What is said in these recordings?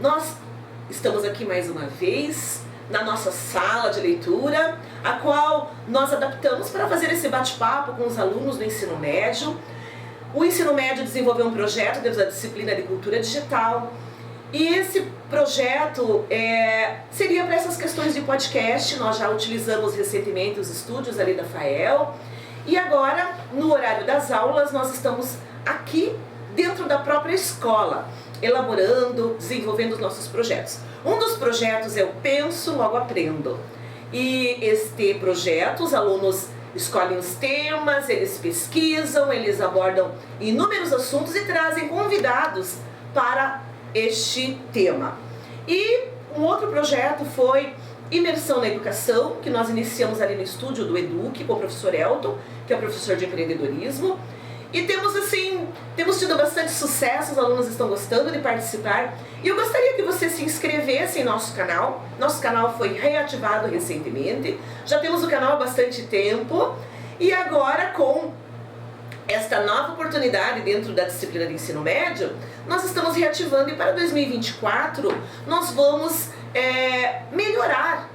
Nós estamos aqui mais uma vez na nossa sala de leitura, a qual nós adaptamos para fazer esse bate-papo com os alunos do ensino médio. O ensino médio desenvolveu um projeto dentro da disciplina de cultura digital, e esse projeto seria para essas questões de podcast. Nós já utilizamos recentemente os estúdios ali da FAEL, e agora, no horário das aulas, nós estamos aqui dentro da própria escola, elaborando, desenvolvendo os nossos projetos. Um dos projetos é o Penso, Logo Aprendo. E este projeto, os alunos escolhem os temas, eles pesquisam, eles abordam inúmeros assuntos e trazem convidados para este tema. E um outro projeto foi Imersão na Educação, que nós iniciamos ali no estúdio do Eduque com o professor Elton, que é o professor de empreendedorismo. E temos tido bastante sucesso, os alunos estão gostando de participar. E eu gostaria que você se inscrevesse em nosso canal. Nosso canal foi reativado recentemente, já temos o canal há bastante tempo. E agora, com esta nova oportunidade dentro da disciplina de ensino médio, nós estamos reativando, e para 2024 nós vamos melhorar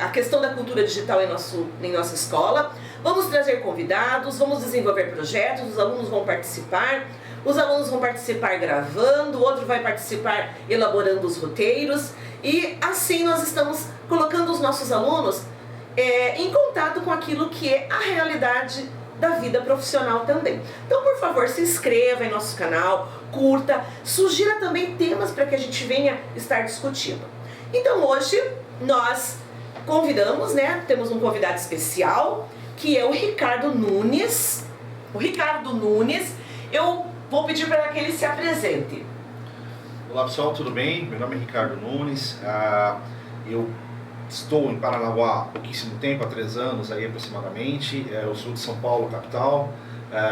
a questão da cultura digital em nossa escola. Vamos trazer convidados, vamos desenvolver projetos, os alunos vão participar gravando, o outro vai participar elaborando os roteiros, e assim nós estamos colocando os nossos alunos em contato com aquilo que é a realidade da vida profissional também. Então, por favor, se inscreva em nosso canal, curta, sugira também temas para que a gente venha estar discutindo. Então, hoje nós convidamos, temos um convidado especial, que é o Ricardo Nunes. O Ricardo Nunes, eu vou pedir para que ele se apresente. Olá pessoal, tudo bem? Meu nome é Ricardo Nunes. Eu estou em Paranaguá há pouquíssimo tempo, há 3 anos aí aproximadamente. Eu sou de São Paulo, capital.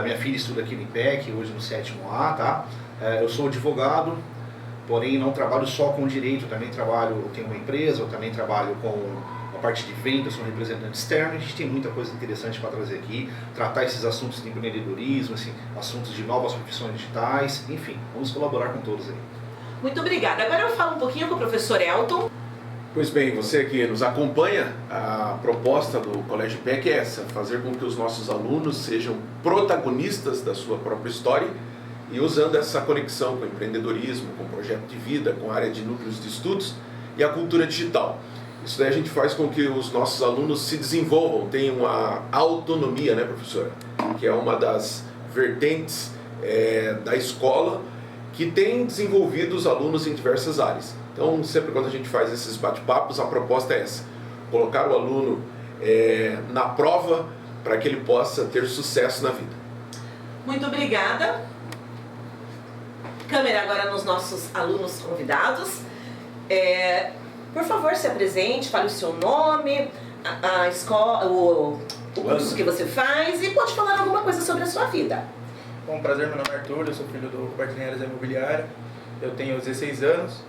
Minha filha estuda aqui no IPEC, hoje no 7º A, tá? Eu sou advogado, porém não trabalho só com direito, eu também tenho uma empresa, eu também trabalho com a parte de venda, sou um representante externo. A gente tem muita coisa interessante para trazer aqui, tratar esses assuntos de empreendedorismo, assuntos de novas profissões digitais, enfim, vamos colaborar com todos aí. Muito obrigada. Agora eu falo um pouquinho com o professor Elton. Pois bem, você que nos acompanha, a proposta do Colégio IPEC é essa: fazer com que os nossos alunos sejam protagonistas da sua própria história, e usando essa conexão com o empreendedorismo, com o projeto de vida, com a área de núcleos de estudos e a cultura digital. Isso daí a gente faz com que os nossos alunos se desenvolvam, tenham uma autonomia, né, professora? Que é uma das vertentes da escola que tem desenvolvido os alunos em diversas áreas. Então, sempre quando a gente faz esses bate-papos, a proposta é essa: colocar o aluno na prova para que ele possa ter sucesso na vida. Muito obrigada. Câmera agora nos nossos alunos convidados. Por favor, se apresente, fale o seu nome, a escola, o curso que você faz, e pode falar alguma coisa sobre a sua vida. Bom, prazer, meu nome é Arthur, eu sou filho do Roberto Linhares da Imobiliária, eu tenho 16 anos,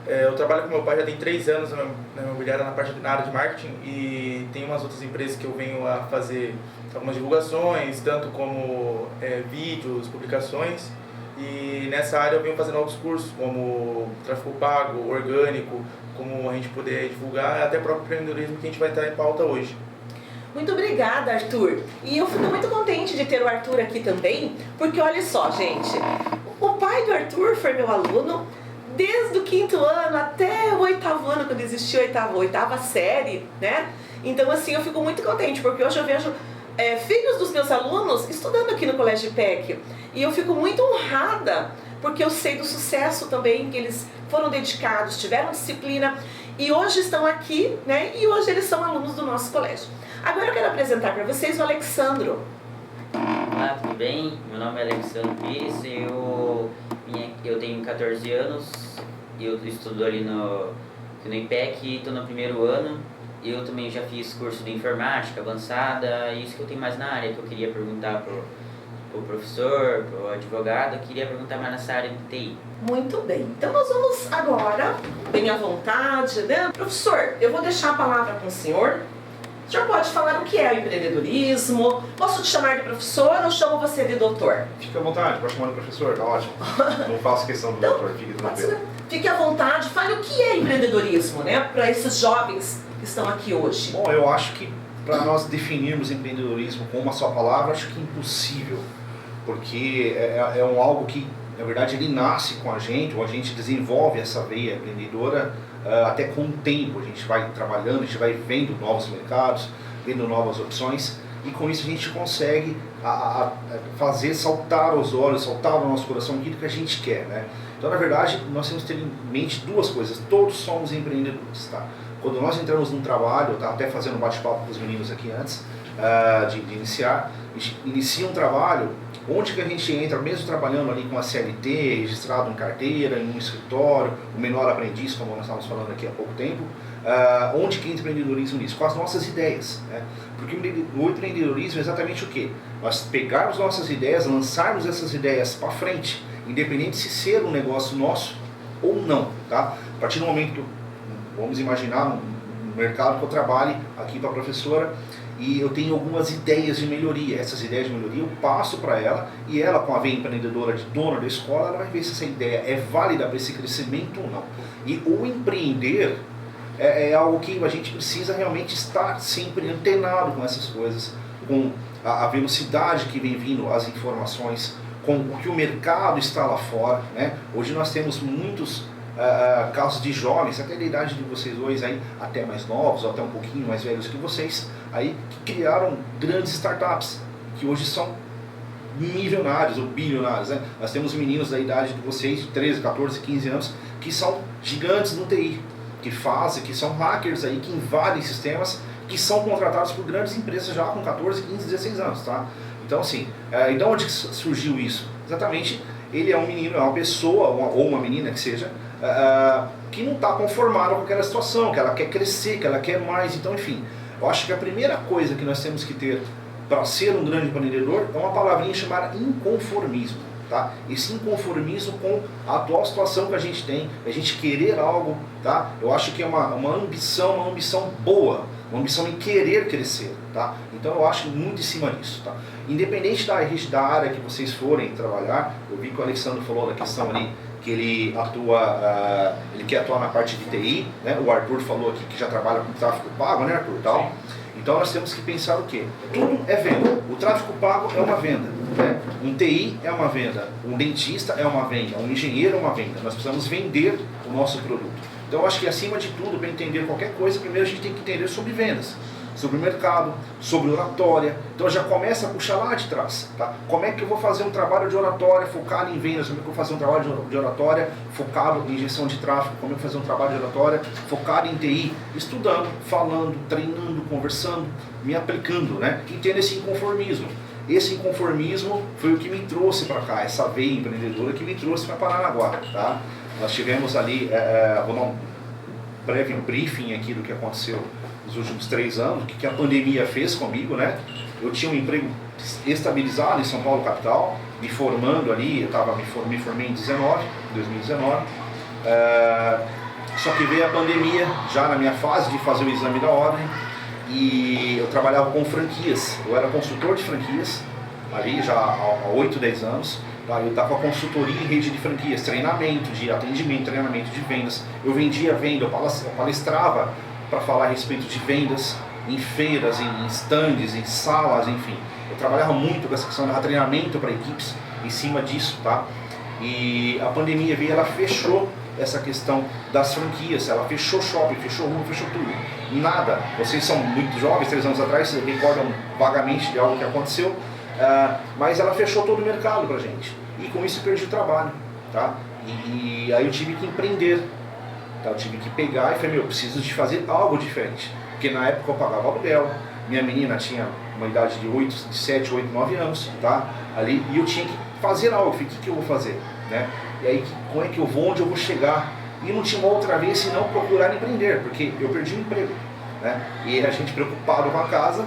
eu trabalho com meu pai já tem 3 anos na imobiliária, na área de marketing, e tem umas outras empresas que eu venho a fazer algumas divulgações, tanto como vídeos, publicações, e nessa área eu venho fazendo novos cursos, como tráfego pago, orgânico, como a gente poder divulgar, até o próprio empreendedorismo que a gente vai estar em pauta hoje. Muito obrigada, Arthur. E eu fico muito contente de ter o Arthur aqui também, porque olha só, gente, o pai do Arthur foi meu aluno desde o 5º ano até o 8º ano, quando existiu a oitava série, né? Então, assim, eu fico muito contente, porque hoje eu vejo filhos dos meus alunos estudando aqui no Colégio IPEC, e eu fico muito honrada, porque eu sei do sucesso também que eles foram dedicados, tiveram disciplina, e hoje estão aqui, né? E hoje eles são alunos do nosso colégio. Agora eu quero apresentar para vocês o Alexandro. Olá, tudo bem? Meu nome é Alexandro Pires, eu tenho 14 anos, eu estudo ali no IPEC e estou no 1º ano. Eu também já fiz curso de informática avançada, isso que eu tenho mais na área, que eu queria perguntar pro professor, pro advogado, eu queria perguntar mais nessa área de TI. Muito bem, então nós vamos agora, bem à vontade, né? Professor, eu vou deixar a palavra com o senhor, O senhor pode falar o que é o empreendedorismo? Posso te chamar de professor ou chamo você de doutor? Fique à vontade, pode chamar de professor, tá ótimo. Não faço questão do doutor, fique tranquilo. Fique à vontade, fale o que é empreendedorismo, né? Para esses jovens que estão aqui hoje. Bom, eu acho que para nós definirmos empreendedorismo com uma só palavra, acho que é impossível. Porque é algo que, na verdade, ele nasce com a gente, ou a gente desenvolve essa veia empreendedora até com o tempo. A gente vai trabalhando, a gente vai vendo novos mercados, vendo novas opções, e com isso a gente consegue fazer saltar aos olhos, saltar no nosso coração aquilo que a gente quer, né? Então, na verdade, nós temos que ter em mente duas coisas. Todos somos empreendedores, tá? Quando nós entramos num trabalho, eu estava até fazendo um bate-papo com os meninos aqui antes de iniciar, a gente inicia um trabalho. Onde que a gente entra, mesmo trabalhando ali com a CLT, registrado em carteira, em um escritório, o menor aprendiz, como nós estávamos falando aqui há pouco tempo, onde que entra o empreendedorismo nisso? Com as nossas ideias, né? Porque o empreendedorismo é exatamente o quê? Nós pegarmos nossas ideias, lançarmos essas ideias para frente, independente se ser um negócio nosso ou não, tá? A partir do momento que, vamos imaginar, no mercado que eu trabalhe aqui para a professora, e eu tenho algumas ideias de melhoria. Essas ideias de melhoria eu passo para ela, e ela, com a veia empreendedora de dona da escola, ela vai ver se essa ideia é válida para esse crescimento ou não. E o empreender é algo que a gente precisa realmente estar sempre antenado com essas coisas, com a velocidade que vem vindo as informações, com o que o mercado está lá fora, né? Hoje nós temos muitos casos de jovens, até da idade de vocês dois aí, até mais novos, ou até um pouquinho mais velhos que vocês, aí que criaram grandes startups, que hoje são milionários ou bilionários, né? Nós temos meninos da idade de vocês, de 13, 14, 15 anos, que são gigantes no TI, que são hackers aí, que invadem sistemas, que são contratados por grandes empresas já com 14, 15, 16 anos, tá? Então, assim, e de onde surgiu isso? Exatamente, ele é um menino, é uma pessoa, ou uma menina que seja, que não está conformada com aquela situação, que ela quer crescer, que ela quer mais. Então, enfim, eu acho que a primeira coisa que nós temos que ter para ser um grande empreendedor é uma palavrinha chamada inconformismo, tá? Esse inconformismo com a atual situação que a gente tem, a gente querer algo, tá? Eu acho que é uma ambição boa, uma ambição em querer crescer, tá? Então eu acho muito em cima disso, tá? Independente da área que vocês forem trabalhar, eu vi que o Alexandre falou da questão ali, que ele quer atuar na parte de TI, né? O Arthur falou aqui que já trabalha com tráfego pago, né, Arthur? Tal. Então nós temos que pensar o quê? Tudo é venda. O tráfego pago é uma venda, né? Um TI é uma venda, um dentista é uma venda, um engenheiro é uma venda. Nós precisamos vender o nosso produto. Então eu acho que acima de tudo, para entender qualquer coisa, primeiro a gente tem que entender sobre vendas, sobre o mercado, sobre oratória. Então já começa a puxar lá de trás, tá? Como é que eu vou fazer um trabalho de oratória focado em vendas? Como é que eu vou fazer um trabalho de oratória focado em gestão de tráfego? Como é que eu vou fazer um trabalho de oratória focado em TI? Estudando, falando, treinando, conversando, me aplicando, né? E tendo esse inconformismo. Esse inconformismo foi o que me trouxe para cá, essa veia empreendedora que me trouxe para Paranaguá, tá? Nós tivemos ali, vou dar um breve briefing aqui do que aconteceu nos últimos 3 anos, o que a pandemia fez comigo, né? Eu tinha um emprego estabilizado em São Paulo capital, me formando ali, me formei em 2019, só que veio a pandemia já na minha fase de fazer o exame da ordem, e eu trabalhava com franquias, eu era consultor de franquias ali já há 8, 10 anos. Eu dava consultoria em rede de franquias, treinamento de atendimento, treinamento de vendas. Eu vendia venda, eu palestrava para falar a respeito de vendas em feiras, em stands, em salas, enfim. Eu trabalhava muito com essa questão de treinamento para equipes em cima disso, tá? E a pandemia veio, ela fechou essa questão das franquias, ela fechou shopping, fechou rua, fechou tudo. Nada, vocês são muito jovens, 3 anos atrás, vocês recordam vagamente de algo que aconteceu. Mas ela fechou todo o mercado pra gente, e com isso eu perdi o trabalho, tá? E aí eu tive que empreender, tá? Eu tive que pegar e falei, eu preciso de fazer algo diferente, porque na época eu pagava aluguel, minha menina tinha uma idade de 7, 8, 9 anos, tá? Ali, e eu tinha que fazer algo. Eu falei, o que eu vou fazer, né? E aí, como é que eu vou, onde eu vou chegar? E não tinha uma outra vez senão procurar empreender, porque eu perdi o emprego, né? E a gente preocupado com a casa.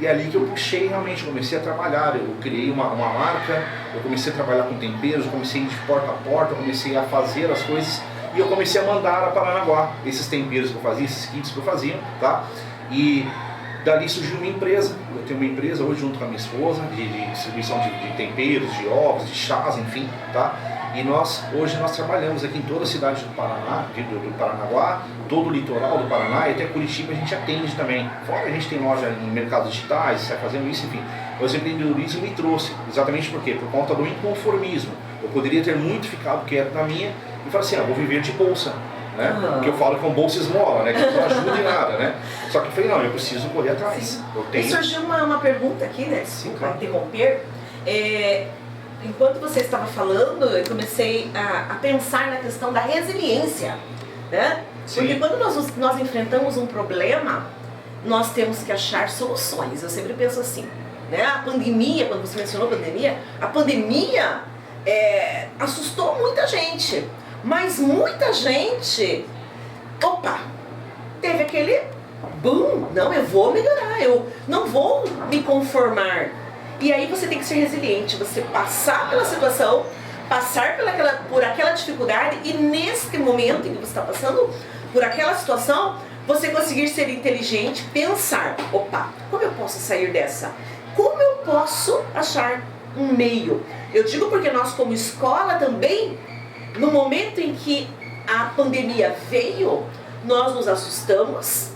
E é ali que eu puxei realmente, comecei a trabalhar, eu criei uma marca, eu comecei a trabalhar com temperos, eu comecei a ir de porta a porta, eu comecei a fazer as coisas, e eu comecei a mandar a Paranaguá esses temperos que eu fazia, esses kits que eu fazia, tá? E Dali surgiu uma empresa, eu tenho uma empresa hoje junto com a minha esposa, de distribuição de temperos, de ovos, de chás, enfim, tá? E hoje nós trabalhamos aqui em toda a cidade do Paraná, do Paranaguá, todo o litoral do Paraná e até Curitiba a gente atende também. Fora a gente tem loja em mercados digitais, sai fazendo isso, enfim. Mas o empreendedorismo me trouxe, exatamente por quê? Por conta do inconformismo. Eu poderia ter muito ficado quieto na minha e falar assim, vou viver de bolsa. Né? Porque eu falo que um bolsa esmola, né? Que não ajuda em nada, né? Só que eu falei, não, eu preciso correr atrás. Eu tenho... E surgiu uma pergunta aqui, né? Sim, para claro. interromper. Enquanto você estava falando, eu comecei a pensar na questão da resiliência, né? Sim. Porque quando nós enfrentamos um problema, nós temos que achar soluções. Eu sempre penso assim, né? A pandemia, quando você mencionou a pandemia assustou muita gente. Mas muita gente, teve aquele boom, não, eu vou melhorar, eu não vou me conformar. E aí você tem que ser resiliente, você passar pela situação, passar por aquela dificuldade e nesse momento em que você está passando por aquela situação, você conseguir ser inteligente, pensar, como eu posso sair dessa? Como eu posso achar um meio? Eu digo porque nós como escola também, no momento em que a pandemia veio, nós nos assustamos.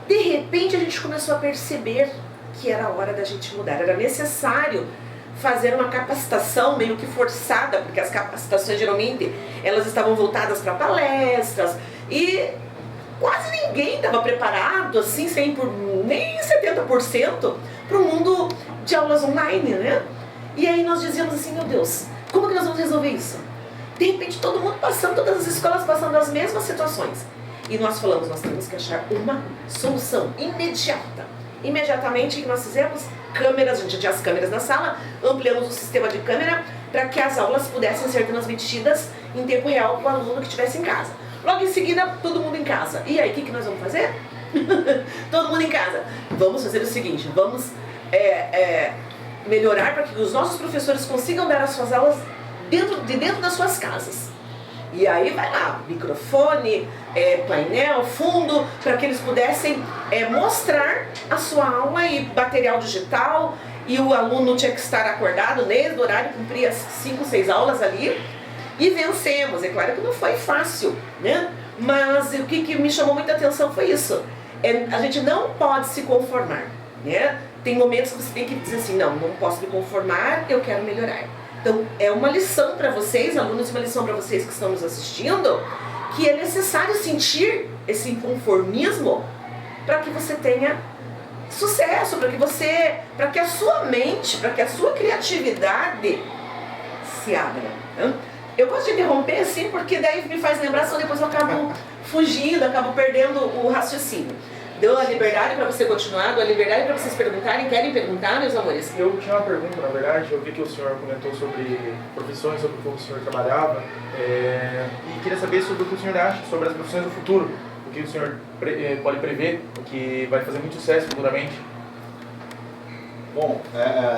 De repente a gente começou a perceber que era hora da gente mudar. Era necessário fazer uma capacitação meio que forçada, porque as capacitações geralmente elas estavam voltadas para palestras e quase ninguém estava preparado, assim, nem 70% para o mundo de aulas online, né? E aí nós dizíamos assim, meu Deus, como que nós vamos resolver isso? De repente todo mundo passando, todas as escolas passando as mesmas situações. E nós falamos, nós temos que achar uma solução imediata. Imediatamente o que nós fizemos? Câmeras, a gente tinha as câmeras na sala, ampliamos o sistema de câmera para que as aulas pudessem ser transmitidas em tempo real para o aluno que estivesse em casa. Logo em seguida, todo mundo em casa. E aí, o que nós vamos fazer? Todo mundo em casa. Vamos fazer o seguinte, vamos melhorar para que os nossos professores consigam dar as suas aulas dentro das suas casas. E aí vai lá, microfone, painel, fundo, para que eles pudessem mostrar a sua aula e material digital. E o aluno tinha que estar acordado desde o horário, cumprir as 5, 6 aulas ali. E vencemos. É claro que não foi fácil, né? Mas o que me chamou muita atenção foi isso. A gente não pode se conformar, né? Tem momentos que você tem que dizer assim, não posso me conformar, eu quero melhorar. Então, é uma lição para vocês, alunos, uma lição para vocês que estão nos assistindo, que é necessário sentir esse inconformismo para que você tenha sucesso, para que a sua mente, para que a sua criatividade se abra. Né? Eu gosto de interromper assim, porque daí me faz lembrar, senão depois eu acabo fugindo, acabo perdendo o raciocínio. Deu a liberdade para você continuar, deu a liberdade para vocês perguntarem. Querem perguntar, meus amores? Eu tinha uma pergunta, na verdade. Eu vi que o senhor comentou sobre profissões, sobre como o senhor trabalhava. E queria saber sobre o que o senhor acha sobre as profissões do futuro. O que o senhor pode prever, o que vai fazer muito sucesso futuramente. Bom,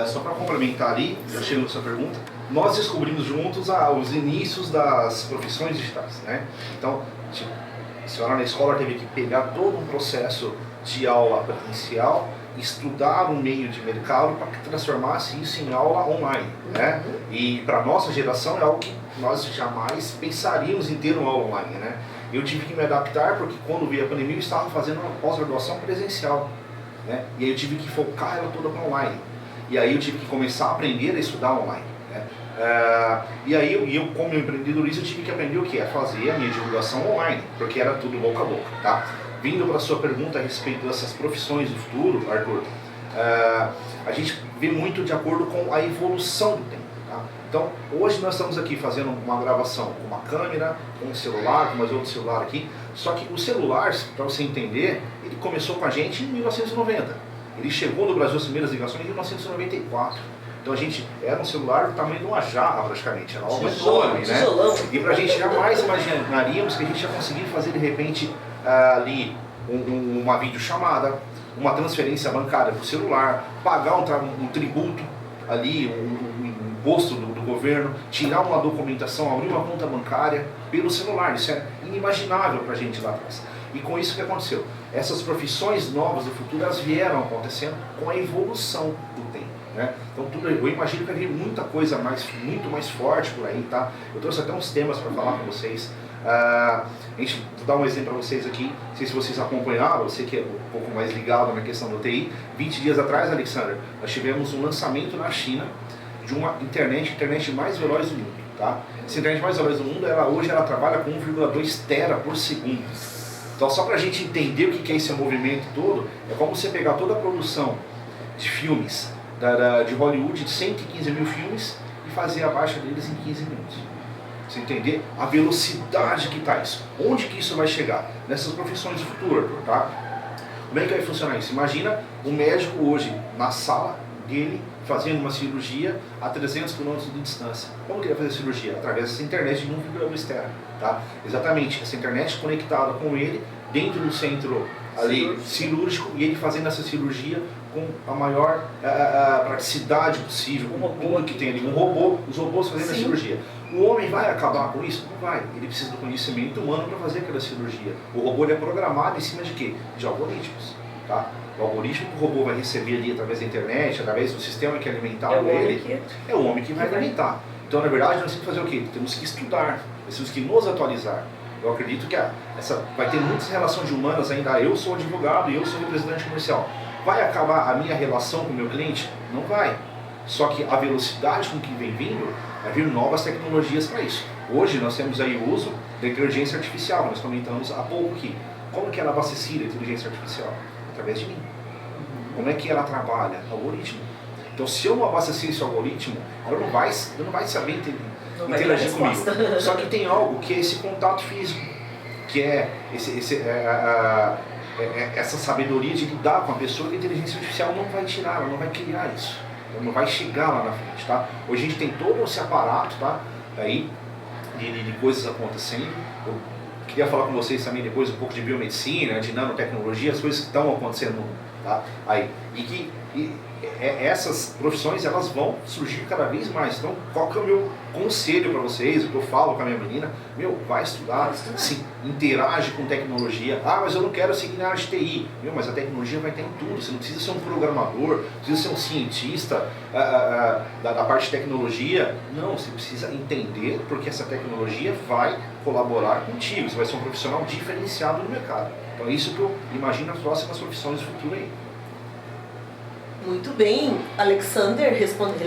só para complementar ali, já chego na sua pergunta, nós descobrimos juntos os inícios das profissões digitais, né? Então, a senhora na escola teve que pegar todo um processo de aula presencial, estudar um meio de mercado para que transformasse isso em aula online, né? E para nossa geração é algo que nós jamais pensaríamos em ter uma aula online, né? Eu tive que me adaptar porque quando veio a pandemia eu estava fazendo uma pós-graduação presencial, né? E aí eu tive que focar ela toda para online. E aí eu tive que começar a aprender a estudar online, né? E aí eu como empreendedorista eu tive que aprender o que? A fazer a minha divulgação online, porque era tudo boca a boca, tá? Vindo para a sua pergunta a respeito dessas profissões do futuro, Arthur, a gente vê muito de acordo com a evolução do tempo, tá? Então, hoje nós estamos aqui fazendo uma gravação com uma câmera, com um celular, com mais outro celular aqui, só que o celular, para você entender, ele começou com a gente em 1990. Ele chegou no Brasil, as primeiras ligações, em 1994. Então a gente era um celular do tamanho de uma jarra praticamente, era algo enorme, né? E pra gente jamais imaginaríamos que a gente ia conseguir fazer de repente ali uma videochamada, uma transferência bancária pro celular, pagar um tributo ali, um imposto do governo, tirar uma documentação, abrir uma conta bancária pelo celular. Isso é inimaginável pra gente lá atrás. E com isso o que aconteceu? Essas profissões novas do futuro, elas vieram acontecendo com a evolução do tempo. Né? Então tudo, eu imagino que vai vir muita coisa muito mais forte por aí, tá? Eu trouxe até uns temas para falar com vocês. Vou dar um exemplo para vocês aqui, não sei se vocês acompanharam, você que é um pouco mais ligado na questão do TI. 20 dias atrás, Alexander, nós tivemos um lançamento na China de uma internet mais veloz do mundo. Tá? Essa internet mais veloz do mundo, hoje ela trabalha com 1,2 tera por segundo. Então só para a gente entender o que é esse movimento todo, é como você pegar toda a produção de filmes de Hollywood, de 115 mil filmes, e fazer a baixa deles em 15 minutos. Você entender a velocidade que está isso. Onde que isso vai chegar? Nessas profissões do futuro, Arthur, tá? Como é que vai funcionar isso? Imagina um médico hoje na sala dele fazendo uma cirurgia a 300 km de distância. Como que ele vai fazer a cirurgia? Através dessa internet de 1,2 tera, tá? Exatamente, essa internet conectada com ele dentro do centro ali cirúrgico, e ele fazendo essa cirurgia com a maior praticidade possível, com tudo que tem ali, os robôs fazendo a cirurgia. O homem vai acabar com isso? Não vai. Ele precisa do conhecimento humano para fazer aquela cirurgia. O robô ele é programado em cima de quê? De algoritmos. Tá? O algoritmo que o robô vai receber ali através da internet, através do sistema que é alimentado ele, é o homem que vai alimentar. Então, na verdade, nós temos que fazer o quê? Temos que estudar, nós temos que nos atualizar. Eu acredito que vai ter muitas relações humanas ainda. Eu sou advogado e eu sou representante comercial. Vai acabar a minha relação com o meu cliente? Não vai. Só que a velocidade com que vem vindo, vai vir novas tecnologias para isso. Hoje nós temos aí o uso da inteligência artificial, nós comentamos há pouco aqui. Como que ela abastecia a inteligência artificial? Através de mim. Como é que ela trabalha? Algoritmo. Então se eu não abastecer esse algoritmo, ela não vai saber interagir comigo. Só que tem algo que é esse contato físico, que é essa sabedoria de lidar com a pessoa, que a inteligência artificial não vai tirar, ela não vai criar isso. Ela não vai chegar lá na frente, tá? Hoje a gente tem todo esse aparato, tá? Aí, de coisas acontecendo. Eu queria falar com vocês também depois um pouco de biomedicina, de nanotecnologia, as coisas que estão acontecendo no mundo, tá? Aí, essas profissões, elas vão surgir cada vez mais. Então, qual que é o meu conselho para vocês, o que eu falo com a minha menina? Vai estudar, se interage com tecnologia. Mas eu não quero seguir na área de TI. Mas a tecnologia vai ter em tudo. Você não precisa ser um programador, precisa ser um cientista da parte de tecnologia. Não, você precisa entender porque essa tecnologia vai colaborar contigo. Você vai ser um profissional diferenciado no mercado. Então é isso que eu imagino as próximas profissões do futuro aí. Muito bem, Alexandro, respondida,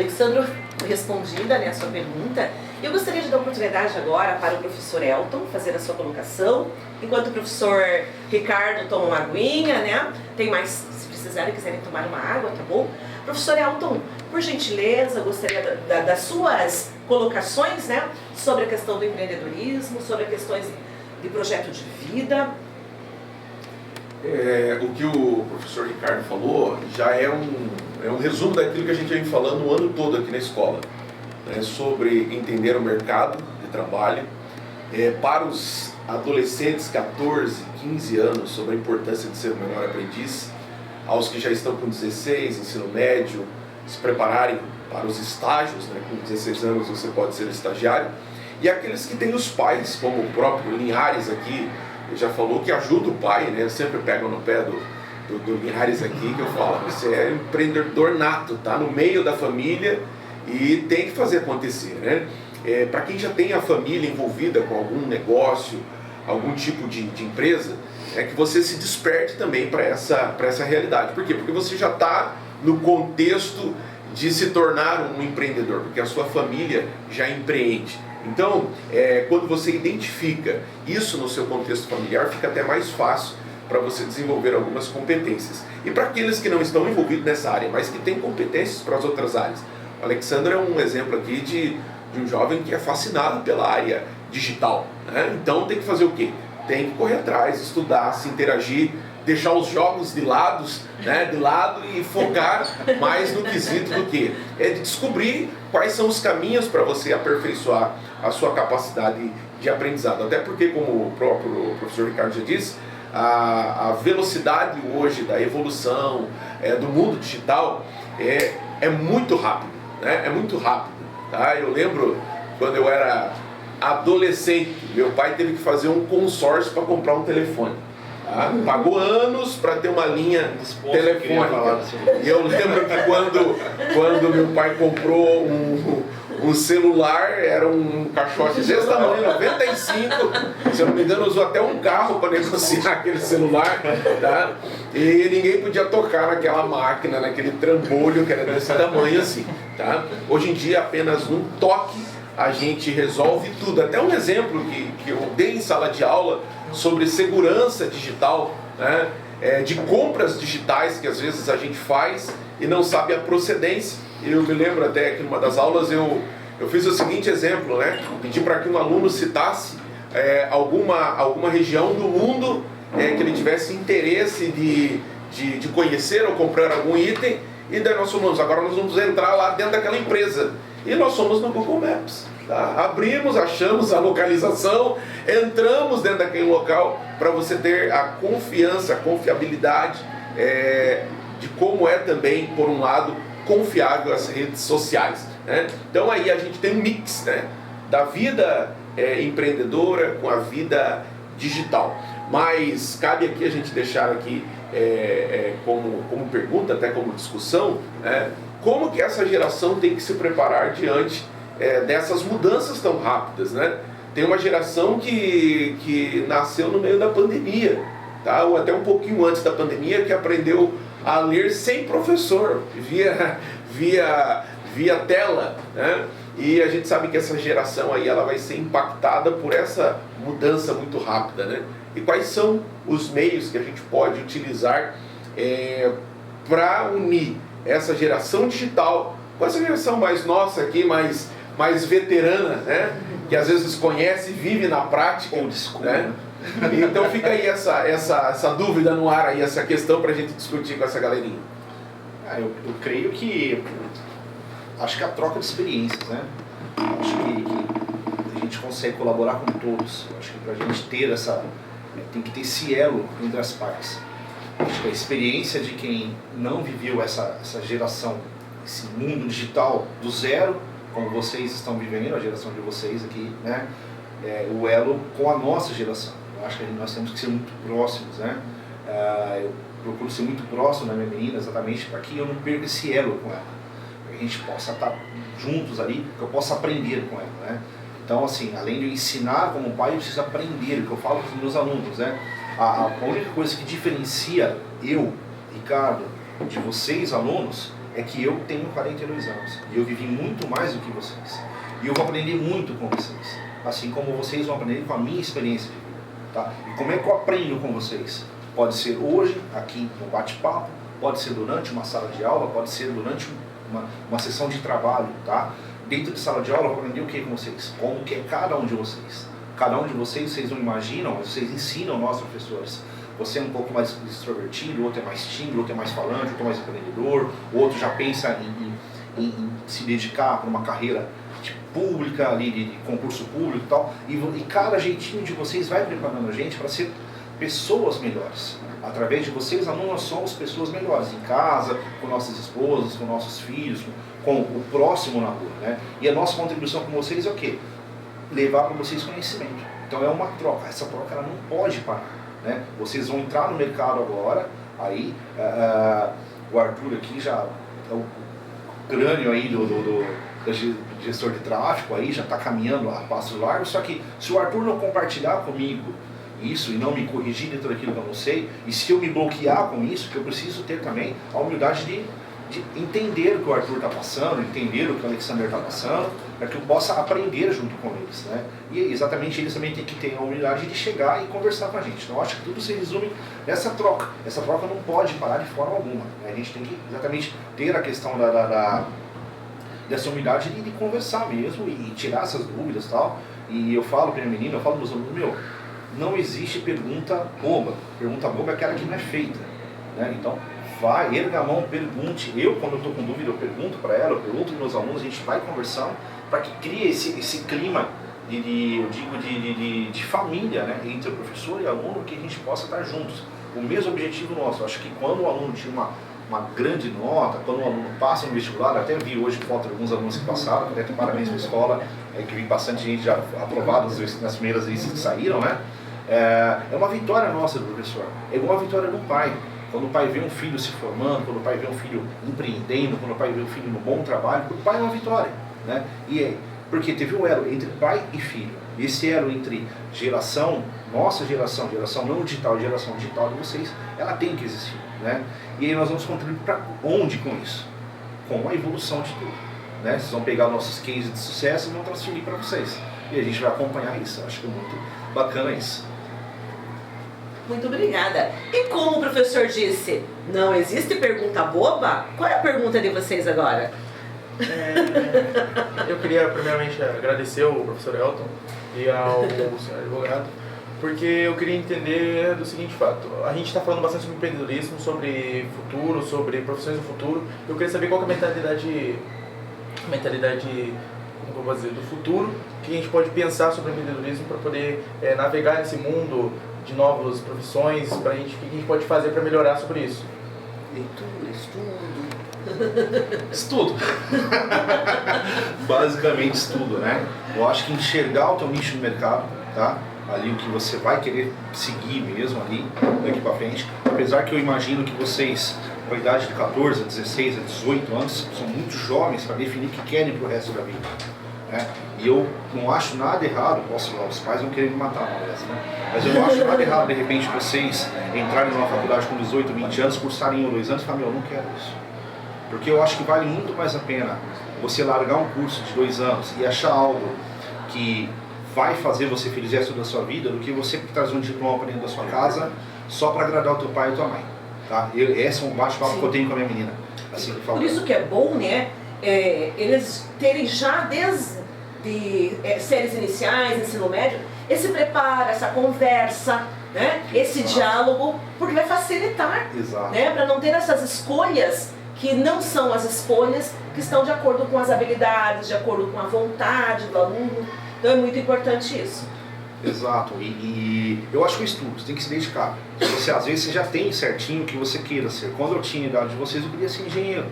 né, a sua pergunta. Eu gostaria de dar a oportunidade agora para o professor Elton fazer a sua colocação, enquanto o professor Ricardo toma uma aguinha, né? Tem mais, se precisarem, quiserem tomar uma água, tá bom? Professor Elton, por gentileza, gostaria das suas colocações, né, sobre a questão do empreendedorismo, sobre as questões de projeto de vida. O que o professor Ricardo falou já é um resumo daquilo que a gente vem falando o ano todo aqui na escola, né, sobre entender o mercado de trabalho, para os adolescentes, 14, 15 anos, sobre a importância de ser o melhor aprendiz, aos que já estão com 16, ensino médio, se prepararem para os estágios, né, com 16 anos você pode ser estagiário, e aqueles que têm os pais, como o próprio Linhares aqui, ele já falou que ajuda o pai, né? Eu sempre pego no pé do Linhares aqui, que eu falo, você é empreendedor nato, tá no meio da família e tem que fazer acontecer, né? Para quem já tem a família envolvida com algum negócio, algum tipo de empresa, é que você se desperte também para essa realidade. Por quê? Porque você já está no contexto de se tornar um empreendedor, porque a sua família já empreende. Então, quando você identifica isso no seu contexto familiar, fica até mais fácil para você desenvolver algumas competências. E para aqueles que não estão envolvidos nessa área, mas que têm competências para as outras áreas. O Alexandre é um exemplo aqui de um jovem que é fascinado pela área digital, né? Então tem que fazer o quê? Tem que correr atrás, estudar, se interagir, deixar os jogos de lado e focar mais no quesito do que? É de descobrir quais são os caminhos para você aperfeiçoar a sua capacidade de aprendizado. Até porque, como o próprio professor Ricardo já disse, a velocidade hoje da evolução do mundo digital é muito rápido, né? É muito rápido, tá? Eu lembro quando eu era adolescente, meu pai teve que fazer um consórcio para comprar um telefone. Tá? Pagou anos para ter uma linha telefônica. E eu lembro que quando meu pai comprou um celular, era um caixote desse tamanho, 95, se eu não me engano, usou até um carro para negociar aquele celular, tá? E ninguém podia tocar naquela máquina, naquele trambolho que era desse tamanho assim, tá? Hoje em dia, apenas num toque, a gente resolve tudo. Até um exemplo que eu dei em sala de aula sobre segurança digital, né? De compras digitais que às vezes a gente faz e não sabe a procedência. Eu me lembro até que numa das aulas eu fiz o seguinte exemplo, né? Pedi para que um aluno citasse alguma região do mundo que ele tivesse interesse de conhecer ou comprar algum item, e daí nós falamos, agora nós vamos entrar lá dentro daquela empresa. E nós fomos no Google Maps. Tá? Abrimos, achamos a localização, entramos dentro daquele local para você ter a confiança, a confiabilidade de como é também, por um lado, confiável as redes sociais. Né? Então aí a gente tem um mix, né, da vida empreendedora com a vida digital. Mas cabe aqui a gente deixar aqui como pergunta, até como discussão, né, como que essa geração tem que se preparar diante dessas mudanças tão rápidas, né? Tem uma geração que nasceu no meio da pandemia, tá? Ou até um pouquinho antes da pandemia, que aprendeu a ler sem professor, via tela, né? E a gente sabe que essa geração aí ela vai ser impactada por essa mudança muito rápida, né? E quais são os meios que a gente pode utilizar para unir essa geração digital com essa geração mais nossa aqui, mais veterana, né? Que às vezes conhece e vive na prática, né? Então fica aí essa dúvida no ar aí, essa questão para a gente discutir com essa galerinha. Eu creio que acho que a troca de experiências, né? Acho que a gente consegue colaborar com todos. Acho que para a gente ter tem que ter esse elo entre as partes. Acho que a experiência de quem não viveu essa geração, esse mundo digital do zero, como vocês estão vivendo, a geração de vocês aqui, né? O elo com a nossa geração. Eu acho que nós temos que ser muito próximos, né? Eu procuro ser muito próximo da minha menina, exatamente para que eu não perca esse elo com ela. Para que a gente possa estar juntos ali, que eu possa aprender com ela, né? Então, assim, além de eu ensinar como pai, eu preciso aprender, o que eu falo com os meus alunos, né? A única coisa que diferencia eu, Ricardo, de vocês, alunos, é que eu tenho 42 anos e eu vivi muito mais do que vocês. E eu vou aprender muito com vocês, assim como vocês vão aprender com a minha experiência de vida. Tá? E como é que eu aprendo com vocês? Pode ser hoje, aqui no bate-papo, pode ser durante uma sala de aula, pode ser durante uma sessão de trabalho. Tá? Dentro de sala de aula eu vou aprender o que com vocês? Como que é cada um de vocês. Cada um de vocês não imaginam, vocês ensinam nós professores. Você é um pouco mais extrovertido, o outro é mais tímido, o outro é mais falante, o outro é mais empreendedor, o outro já pensa em se dedicar para uma carreira pública, ali, de concurso público e tal. E cada jeitinho de vocês vai preparando a gente para ser pessoas melhores. Através de vocês, alunos, nós somos pessoas melhores em casa, com nossas esposas, com nossos filhos, com o próximo na rua, né? E a nossa contribuição com vocês é o quê? Levar para vocês conhecimento. Então é uma troca. Essa troca ela não pode parar, né? Vocês vão entrar no mercado agora, aí o Arthur aqui já é o crânio aí do gestor de tráfego, aí já está caminhando a passos largos. Só que se o Arthur não compartilhar comigo isso e não me corrigir dentro daquilo que eu não sei, e se eu me bloquear com isso, que eu preciso ter também a humildade de entender o que o Arthur está passando, entender o que o Alexander está passando, para que eu possa aprender junto com eles, né? E exatamente eles também têm que ter a humildade de chegar e conversar com a gente. Então eu acho que tudo se resume nessa troca. Essa troca não pode parar de forma alguma, né? A gente tem que exatamente ter a questão dessa humildade de conversar mesmo e tirar essas dúvidas e tal. E eu falo para minha menina, eu falo para os alunos, não existe pergunta boba. Pergunta boba é aquela que não é feita, né? Então vai, erga a mão, pergunte. Eu, quando eu estou com dúvida, eu pergunto para ela, eu pergunto para meus alunos, a gente vai conversando para que crie esse clima de família, né, entre o professor e aluno, que a gente possa estar juntos. O mesmo objetivo nosso. Eu acho que quando o aluno tira uma grande nota, quando o aluno passa no vestibular, até vi hoje foto de alguns alunos que passaram, até parabéns para a escola, que vi bastante gente já aprovada nas primeiras listas que saíram, né? É uma vitória nossa do professor, é igual uma vitória do pai. Quando o pai vê um filho se formando, quando o pai vê um filho empreendendo, quando o pai vê um filho no bom trabalho, o pai é uma vitória, né? Porque teve um elo entre pai e filho. E esse elo entre geração, nossa geração não digital, geração digital de vocês, ela tem que existir, né? E aí nós vamos contribuir para onde com isso? Com a evolução de tudo, né? Vocês vão pegar nossos cases de sucesso e vão transferir para vocês. E a gente vai acompanhar isso. Acho que é muito bacana isso. Muito obrigada. E como o professor disse, não existe pergunta boba? Qual é a pergunta de vocês agora? Eu queria primeiramente agradecer ao professor Elton e ao senhor advogado, porque eu queria entender do seguinte fato. A gente está falando bastante sobre empreendedorismo, sobre futuro, sobre profissões do futuro. Eu queria saber qual que é a mentalidade, como eu vou dizer, do futuro, que a gente pode pensar sobre empreendedorismo para poder navegar nesse mundo de novas profissões, pra gente, o que a gente pode fazer para melhorar sobre isso? Estudo. Basicamente estudo, né? Eu acho que enxergar o teu nicho no mercado, tá? Ali o que você vai querer seguir mesmo ali, daqui pra frente. Apesar que eu imagino que vocês, com a idade de 14, a 16, a 18 anos, são muito jovens para definir o que querem pro resto da vida, né? E eu não acho nada errado, os pais vão querer me matar, né? Mas eu não acho nada errado, de repente, vocês entrarem numa faculdade com 18, 20 anos, cursarem 1 ou 2 anos e falar, eu não quero isso. Porque eu acho que vale muito mais a pena você largar um curso de 2 anos e achar algo que vai fazer você feliz o resto da sua vida, do que você trazer um diploma para dentro da sua casa só para agradar o teu pai e a tua mãe. Tá? Esse é um bate-papo que eu tenho com a minha menina. Assim, por isso que é bom, né, eles terem já desde séries iniciais, ensino médio, esse preparo, essa conversa, né, esse diálogo, porque vai facilitar, né, para não ter essas escolhas que não são as escolhas que estão de acordo com as habilidades, de acordo com a vontade do aluno. Então é muito importante isso. Exato, e eu acho que o estudo, você tem que se dedicar. Você, às vezes você já tem certinho o que você queira ser. Quando eu tinha a idade de vocês, eu queria ser engenheiro.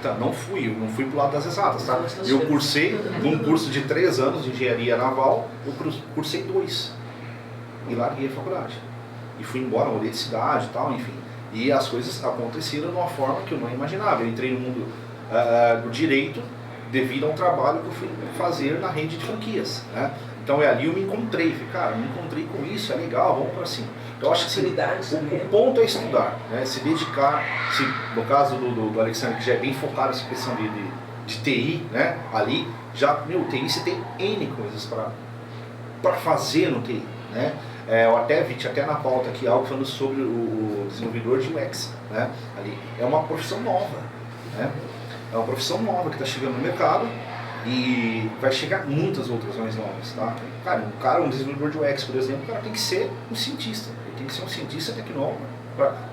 Tá, não fui pro lado das exatas, tá? Eu cursei num curso de 3 anos de engenharia naval, eu cursei 2 e larguei a faculdade. E fui embora, mudei de cidade e tal, enfim. E as coisas aconteceram de uma forma que eu não imaginava. Eu entrei no mundo do direito devido a um trabalho que eu fui fazer na rede de franquias, né? Então ali eu me encontrei, falei, cara, me encontrei com isso, é legal, vamos para cima. Então eu acho que o ponto é estudar, né? Se dedicar, no caso do Alexandre, que já é bem focado nessa questão de TI, né? Ali, já, TI você tem N coisas para fazer no TI, né? Eu até vi na pauta aqui algo falando sobre o desenvolvedor de UX, né? Ali, é uma profissão nova, né? É uma profissão nova que está chegando no mercado e vai chegar muitas outras mais novas, tá? Um desenvolvedor de UX, por exemplo, o cara tem que ser um cientista, ele tem que ser um cientista tecnólogo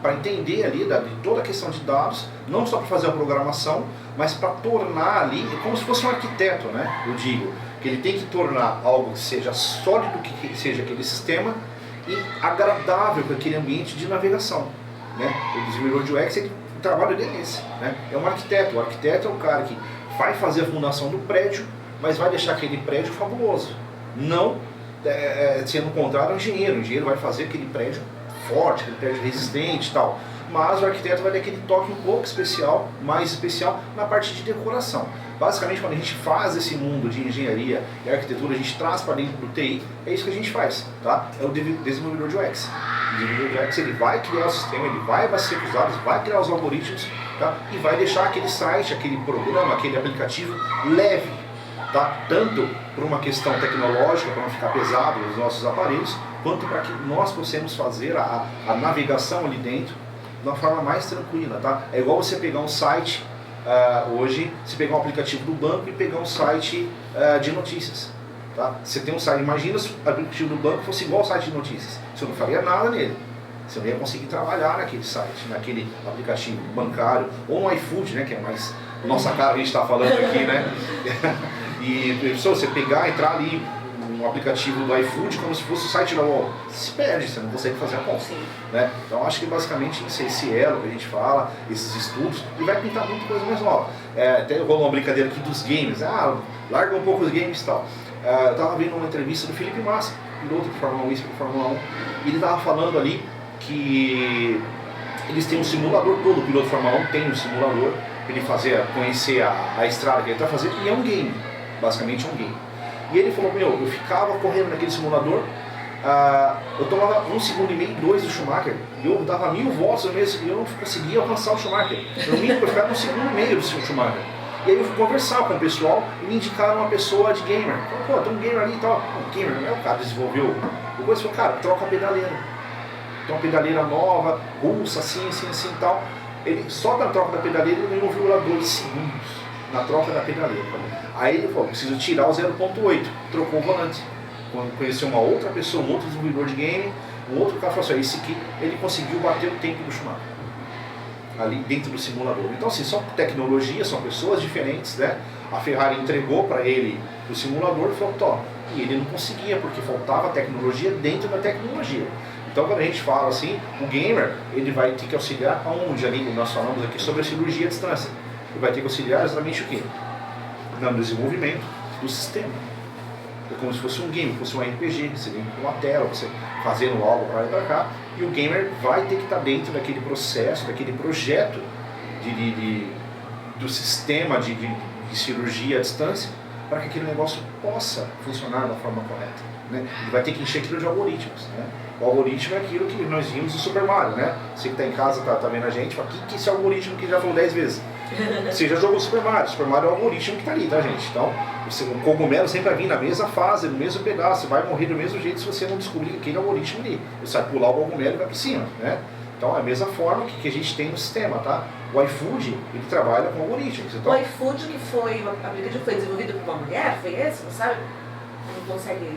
para entender ali de toda a questão de dados, não só para fazer a programação, mas para tornar ali, como se fosse um arquiteto, né? Eu digo, que ele tem que tornar algo que seja sólido, que seja aquele sistema, e agradável para aquele ambiente de navegação, né? O desenvolvedor de UX, o trabalho dele é esse, né? É um arquiteto. O arquiteto é o cara que vai fazer a fundação do prédio, mas vai deixar aquele prédio fabuloso. Não sendo o contrário, o engenheiro vai fazer aquele prédio forte, aquele prédio resistente e tal. Mas o arquiteto vai dar aquele toque um pouco especial, mais especial, na parte de decoração. Basicamente, quando a gente faz esse mundo de engenharia e arquitetura, a gente traz para dentro do TI, é isso que a gente faz, tá? É o desenvolvedor de UX. O desenvolvedor de UX, ele vai criar o sistema, ele vai ser usado, vai criar os algoritmos, tá? E vai deixar aquele site, aquele programa, aquele aplicativo leve, tá? Tanto por uma questão tecnológica, para não ficar pesado nos nossos aparelhos, quanto para que nós possamos fazer a navegação ali dentro de uma forma mais tranquila, tá? É igual você pegar um site, hoje, você pegar um aplicativo do banco e pegar um site de notícias, tá? Você tem um site, imagina se o aplicativo do banco fosse igual ao site de notícias, você não faria nada nele, você não ia conseguir trabalhar naquele site, naquele aplicativo bancário, ou no iFood, né, que é mais nossa cara que a gente está falando aqui, né? E você pegar, entrar ali no aplicativo do iFood como se fosse o site da UOL, se perde, você não consegue fazer a compra, né? Então acho que basicamente esse elo que a gente fala, esses estudos, e vai pintar muita coisa mais nova. Até rolou uma brincadeira aqui dos games, larga um pouco os games e tal. eu estava vendo uma entrevista do Felipe Massa, piloto de Fórmula 1 e Fórmula 1, e ele estava falando ali que eles têm um simulador todo, o piloto de Fórmula 1 tem um simulador para ele conhecer a estrada que ele está fazendo, e é um game, basicamente é um game. E ele falou, eu ficava correndo naquele simulador, eu tomava 1,5 segundo, 2 do Schumacher, e eu dava 1000 voltas e eu não conseguia alcançar o Schumacher. Eu ficava 1,5 segundo do Schumacher. E aí eu fui conversar com o pessoal e me indicaram uma pessoa de gamer. Falei, tem um gamer ali e tal. O gamer não é o cara que desenvolveu. Depois falou, cara, troca a pedaleira. Tem uma pedaleira nova, russa, assim e tal. Ele, só na troca da pedaleira ele ganhou 1,2 segundos na troca da pedaleira. Aí ele falou, preciso tirar o 0,8. Trocou o volante. Quando conheceu uma outra pessoa, um outro desenvolvedor de game, um outro cara falou assim, esse aqui, ele conseguiu bater o tempo do Schumacher ali dentro do simulador. Então assim, são tecnologias, são pessoas diferentes, né? A Ferrari entregou para ele o simulador e falou, toma. E ele não conseguia, porque faltava tecnologia dentro da tecnologia. Então quando a gente fala assim, o gamer, ele vai ter que auxiliar aonde ali, nós falamos aqui sobre a cirurgia à distância. Ele vai ter que auxiliar exatamente o quê? No desenvolvimento do sistema. É como se fosse um game, fosse um RPG, seria uma tela, você fazendo algo para lá e para cá, e o gamer vai ter que estar dentro daquele processo, daquele projeto do sistema de cirurgia à distância, para que aquele negócio possa funcionar da forma correta. Né? Ele vai ter que encher aquilo de algoritmos. Né? O algoritmo é aquilo que nós vimos no Super Mario. Né? Você que está em casa, está vendo a gente, fala, o que é esse algoritmo que já falou 10 vezes? Você já jogou Super Mario. Super Mario é o algoritmo que está ali, tá, gente? Então, o cogumelo sempre vai vir na mesma fase, no mesmo pedaço, vai morrer do mesmo jeito se você não descobrir aquele algoritmo ali. Você vai pular o cogumelo e vai para cima, né? Então, é a mesma forma que a gente tem no sistema, tá? O iFood, ele trabalha com algoritmos. Então, o iFood, que foi, o aplicativo foi desenvolvido por uma mulher, foi esse, não sabe?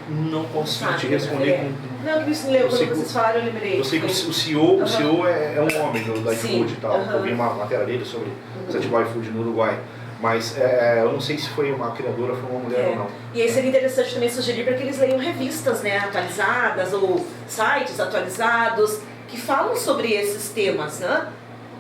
Não consigo te responder com... Não, isso me lembro, quando vocês falaram, eu lembrei. Eu sei que o CEO é um homem do iFood e tal. Eu vi uma matéria dele sobre o iFood no Uruguai. Mas eu não sei se foi uma criadora, foi uma mulher ou não. E aí seria interessante também sugerir para que eles leiam revistas, né, atualizadas ou sites atualizados que falam sobre esses temas, né?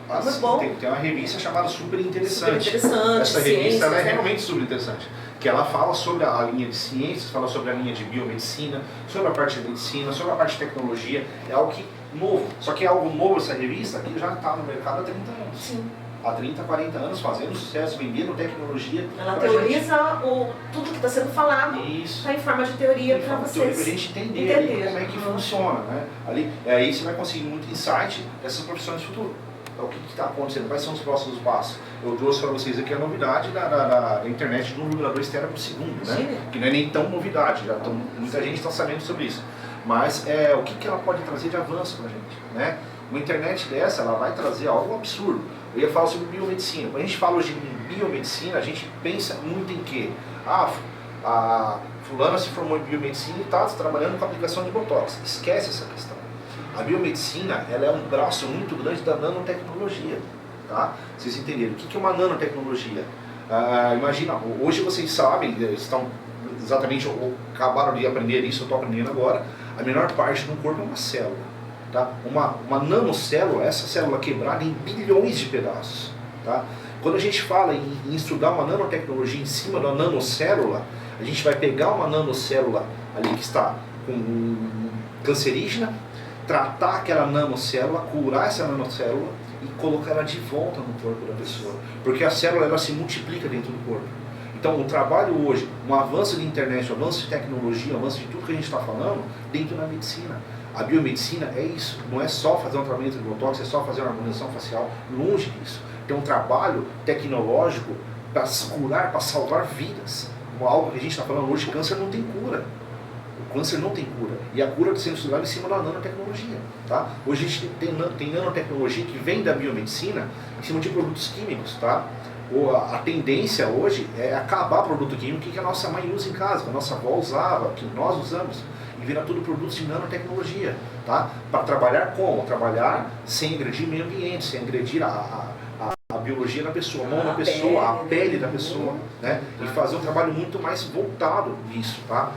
Muito bom. Tem uma revista chamada Super Interessante. Super Interessante. Essa revista ela é realmente super interessante. Que ela fala sobre a linha de ciências, fala sobre a linha de biomedicina, sobre a parte de medicina, sobre a parte de tecnologia. É algo novo. Só que é algo novo essa revista que já está no mercado há 30 anos. Sim. Há 30, 40 anos, fazendo sucesso, vendendo tecnologia. Ela teoriza tudo que está sendo falado. Isso. Está em forma de teoria para vocês. Para a gente entender ali como é que funciona. Né? Aí você vai conseguir muito insight dessas profissões do futuro. Então, o que está acontecendo? Quais são os próximos passos? Eu trouxe para vocês aqui a novidade da internet de 1,2 tera por segundo, né? Sim. Que não é nem tão novidade, muita gente está sabendo sobre isso. Mas o que ela pode trazer de avanço para a gente? Né? Uma internet dessa, ela vai trazer algo absurdo. Eu ia falar sobre biomedicina. Quando a gente fala hoje em biomedicina, a gente pensa muito em quê? A fulana se formou em biomedicina e está trabalhando com a aplicação de botox. Esquece essa questão. A biomedicina, ela é um braço muito grande da nanotecnologia, tá? Vocês entenderam? O que é uma nanotecnologia? Imagina, hoje vocês sabem, estão exatamente, acabaram de aprender isso, eu estou aprendendo agora, a menor parte do corpo é uma célula, tá? Uma nanocélula, essa célula quebrada em bilhões de pedaços, tá? Quando a gente fala em estudar uma nanotecnologia em cima da nanocélula, a gente vai pegar uma nanocélula ali que está com cancerígena, tratar aquela nanocélula, curar essa nanocélula e colocar ela de volta no corpo da pessoa. Porque a célula ela se multiplica dentro do corpo. Então o trabalho hoje, um avanço de internet, um avanço de tecnologia, um avanço de tudo que a gente está falando, dentro da medicina. A biomedicina é isso, não é só fazer um tratamento de botox, é só fazer uma harmonização facial, longe disso. Tem um trabalho tecnológico para curar, para salvar vidas. Algo que a gente está falando hoje, câncer não tem cura. O câncer não tem cura. E a cura está sendo estudada em cima da nanotecnologia. Tá? Hoje a gente tem nanotecnologia que vem da biomedicina em cima de produtos químicos. Tá? A tendência hoje é acabar produto químico que a nossa mãe usa em casa, que a nossa avó usava, que nós usamos. E virar tudo produtos de nanotecnologia. Tá? Para trabalhar como? Trabalhar sem agredir o meio ambiente, sem agredir a biologia da pessoa, a mão da pessoa, a pele da pessoa, né? E fazer um trabalho muito mais voltado nisso, tá?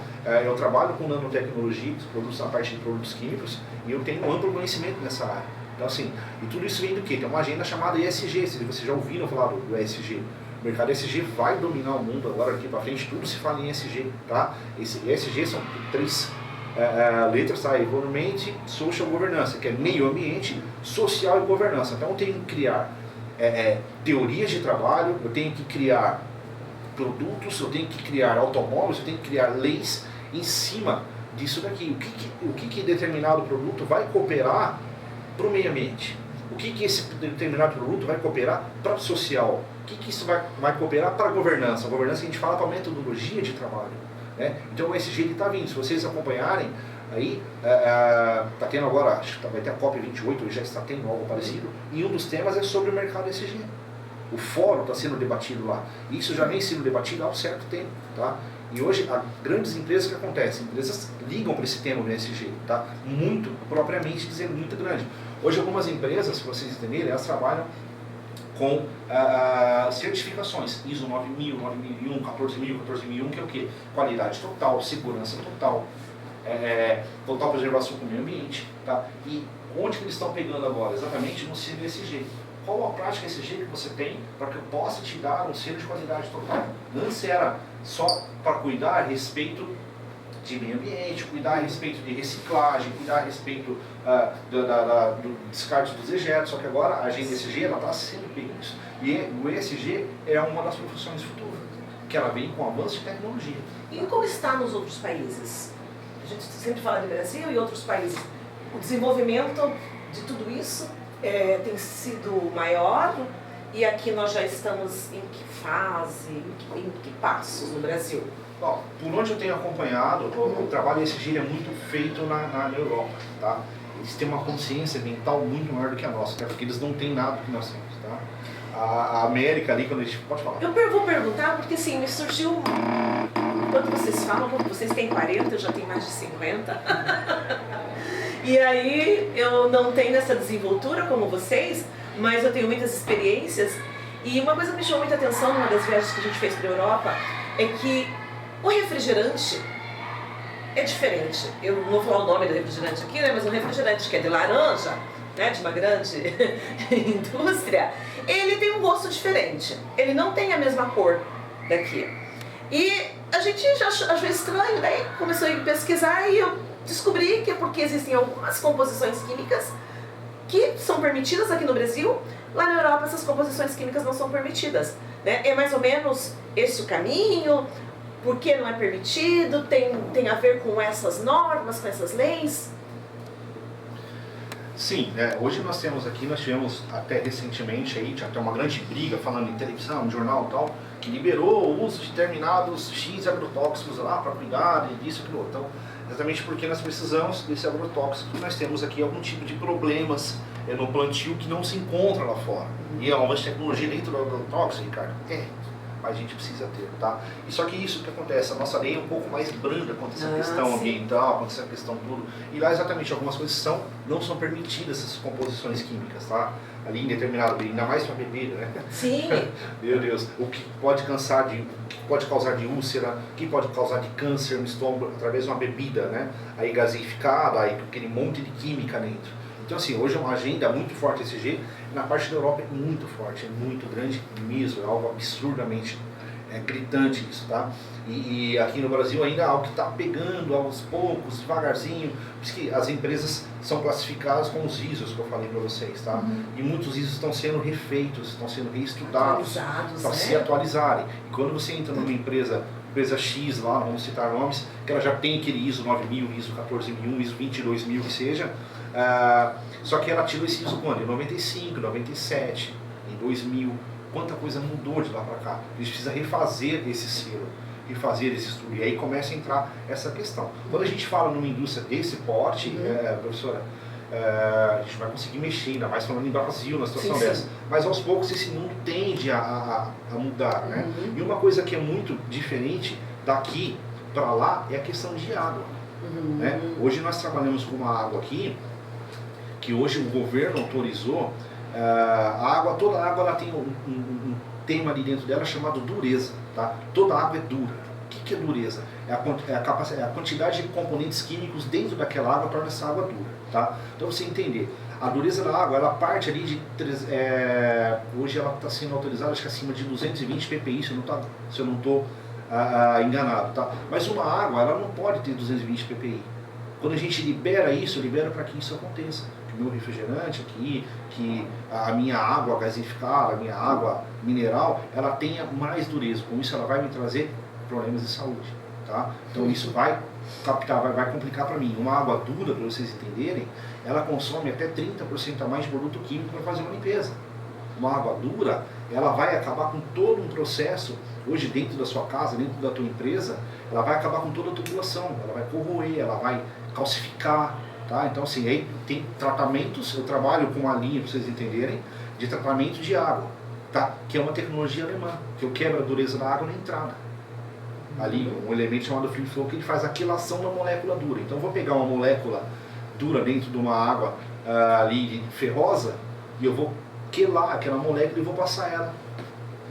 Eu trabalho com nanotecnologia, produtos na parte de produtos químicos, e eu tenho um amplo conhecimento nessa área. Então assim, e tudo isso vem do quê? Tem uma agenda chamada ESG, vocês já ouviram falar do ESG. O mercado ESG vai dominar o mundo agora, aqui para frente, tudo se fala em ESG, tá? Esse ESG são 3 letras, tá? Environment, Social Governança, que é meio ambiente, social e governança. Então eu tenho que criar teorias de trabalho, eu tenho que criar produtos, eu tenho que criar automóveis, eu tenho que criar leis em cima disso daqui. O que determinado produto vai cooperar para o meio ambiente? O que esse determinado produto vai cooperar para o social? O que isso vai cooperar para a governança? A governança a gente fala para a metodologia de trabalho. Né? Então o ESG está vindo. Se vocês acompanharem, aí está tendo agora, acho que vai ter a COP28, já está tendo algo parecido, e um dos temas é sobre o mercado ESG. O fórum está sendo debatido lá. Isso já vem sendo debatido há um certo tempo. Tá? E hoje, há grandes empresas que acontecem, empresas ligam para esse tema do ESG, tá? Muito, propriamente dizendo, muito grande. Hoje, algumas empresas, para vocês entenderem, elas trabalham com certificações, ISO 9000, 9001, 14000, 14001, que é o quê? Qualidade total, segurança total, total preservação do meio ambiente. Tá? E onde que eles estão pegando agora? Exatamente no selo ESG. Qual a prática ESG que você tem para que eu possa te dar um selo de qualidade total? Antes era só para cuidar a respeito de meio ambiente, cuidar a respeito de reciclagem, cuidar a respeito do descarte dos dejetos, só que agora a agenda ESG está sendo bem isso. E o ESG é uma das profissões futuras, que ela vem com avanço de tecnologia. E como está nos outros países? A gente sempre fala de Brasil e outros países. O desenvolvimento de tudo isso tem sido maior, e aqui nós já estamos em que fase, em que passos no Brasil? Bom, por onde eu tenho acompanhado, o trabalho ESG é muito feito na Europa, tá? Eles têm uma consciência ambiental muito maior do que a nossa, até porque eles não têm nada que nós temos, tá? A América ali, quando a gente... Pode falar. Eu vou perguntar porque assim, me surgiu... Quando vocês falam, vocês têm 40, eu já tenho mais de 50. E aí eu não tenho essa desenvoltura como vocês, mas eu tenho muitas experiências. E uma coisa que me chamou muita atenção numa das viagens que a gente fez para a Europa é que o refrigerante é diferente. Eu não vou falar o nome do refrigerante aqui, né, mas um refrigerante que é de laranja, né, de uma grande indústria, ele tem um gosto diferente. Ele não tem a mesma cor daqui. E a gente já achou estranho, daí começou a pesquisar e eu descobri que é porque existem algumas composições químicas que são permitidas aqui no Brasil. Lá na Europa essas composições químicas não são permitidas, né? É mais ou menos esse o caminho. Por que não é permitido? Tem a ver com essas normas, com essas leis? Sim, hoje nós tivemos até recentemente aí, tinha até uma grande briga falando em televisão, em jornal e tal, que liberou o uso de determinados X agrotóxicos lá para cuidar disso e aquilo. Então, exatamente porque nós precisamos desse agrotóxico, nós temos aqui algum tipo de problemas no plantio que não se encontra lá fora. E é uma tecnologia dentro do agrotóxico, Ricardo? Mas a gente precisa ter, tá? E só que isso que acontece, a nossa lei é um pouco mais branda quanto a essa questão ambiental, quanto a essa questão tudo. E lá exatamente algumas coisas não são permitidas, essas composições químicas, tá? Ali em determinado, ainda mais para bebida, né? Sim. Meu Deus, o que pode causar de úlcera, o que pode causar de câncer no estômago através de uma bebida, né? Aí gaseificada, aí com aquele monte de química dentro. Então assim, hoje é uma agenda muito forte ESG, na parte da Europa é muito forte, é muito grande mesmo, é algo absurdamente gritante isso, tá? E aqui no Brasil ainda é algo que está pegando aos poucos, devagarzinho, por isso que as empresas são classificadas com os ISOs que eu falei para vocês, tá? E muitos ISOs estão sendo refeitos, estão sendo reestudados para se atualizarem. E quando você entra numa empresa X lá, vamos citar nomes, que ela já tem aquele ISO 9000, ISO 14001, ISO 22000 que seja, só que ela tirou esse ISO quando? Em 95, 97, em 2000, quanta coisa mudou de lá para cá. A gente precisa refazer esse selo, refazer esse estudo, e aí começa a entrar essa questão. Quando a gente fala numa indústria desse porte, professora, a gente vai conseguir mexer, ainda mais falando em Brasil, na situação dessa. Mas aos poucos esse mundo tende a mudar, né? E uma coisa que é muito diferente daqui para lá é a questão de água. Né? Hoje nós trabalhamos com uma água aqui, que hoje o governo autorizou, toda a água ela tem um tema ali dentro dela chamado dureza, tá? Toda água é dura. O que é dureza? a quantidade de componentes químicos dentro daquela água torna essa água dura, tá? Então você entender, a dureza da água, ela parte ali de, hoje ela está sendo autorizada, acho que acima de 220 ppi, se eu não estou enganado, tá? Mas uma água, ela não pode ter 220 ppi. Quando a gente libera isso, libera para que isso aconteça. Que o meu refrigerante aqui, que a minha água gasificada, a minha água mineral, ela tenha mais dureza. Com isso ela vai me trazer problemas de saúde, tá? Então isso vai complicar para mim. Uma água dura, para vocês entenderem, ela consome até 30% a mais de produto químico para fazer uma limpeza. Uma água dura, ela vai acabar com todo um processo, hoje dentro da sua casa, dentro da tua empresa, ela vai acabar com toda a tubulação, ela vai corroer, ela vai calcificar, tá? Então assim, aí tem tratamentos, eu trabalho com uma linha, para vocês entenderem, de tratamento de água, tá? Que é uma tecnologia alemã, que eu quebro a dureza da água na entrada. Ali, um elemento chamado free flow, que ele faz a quelação da molécula dura. Então eu vou pegar uma molécula dura dentro de uma água ali ferrosa, e eu vou quelar aquela molécula e vou passar ela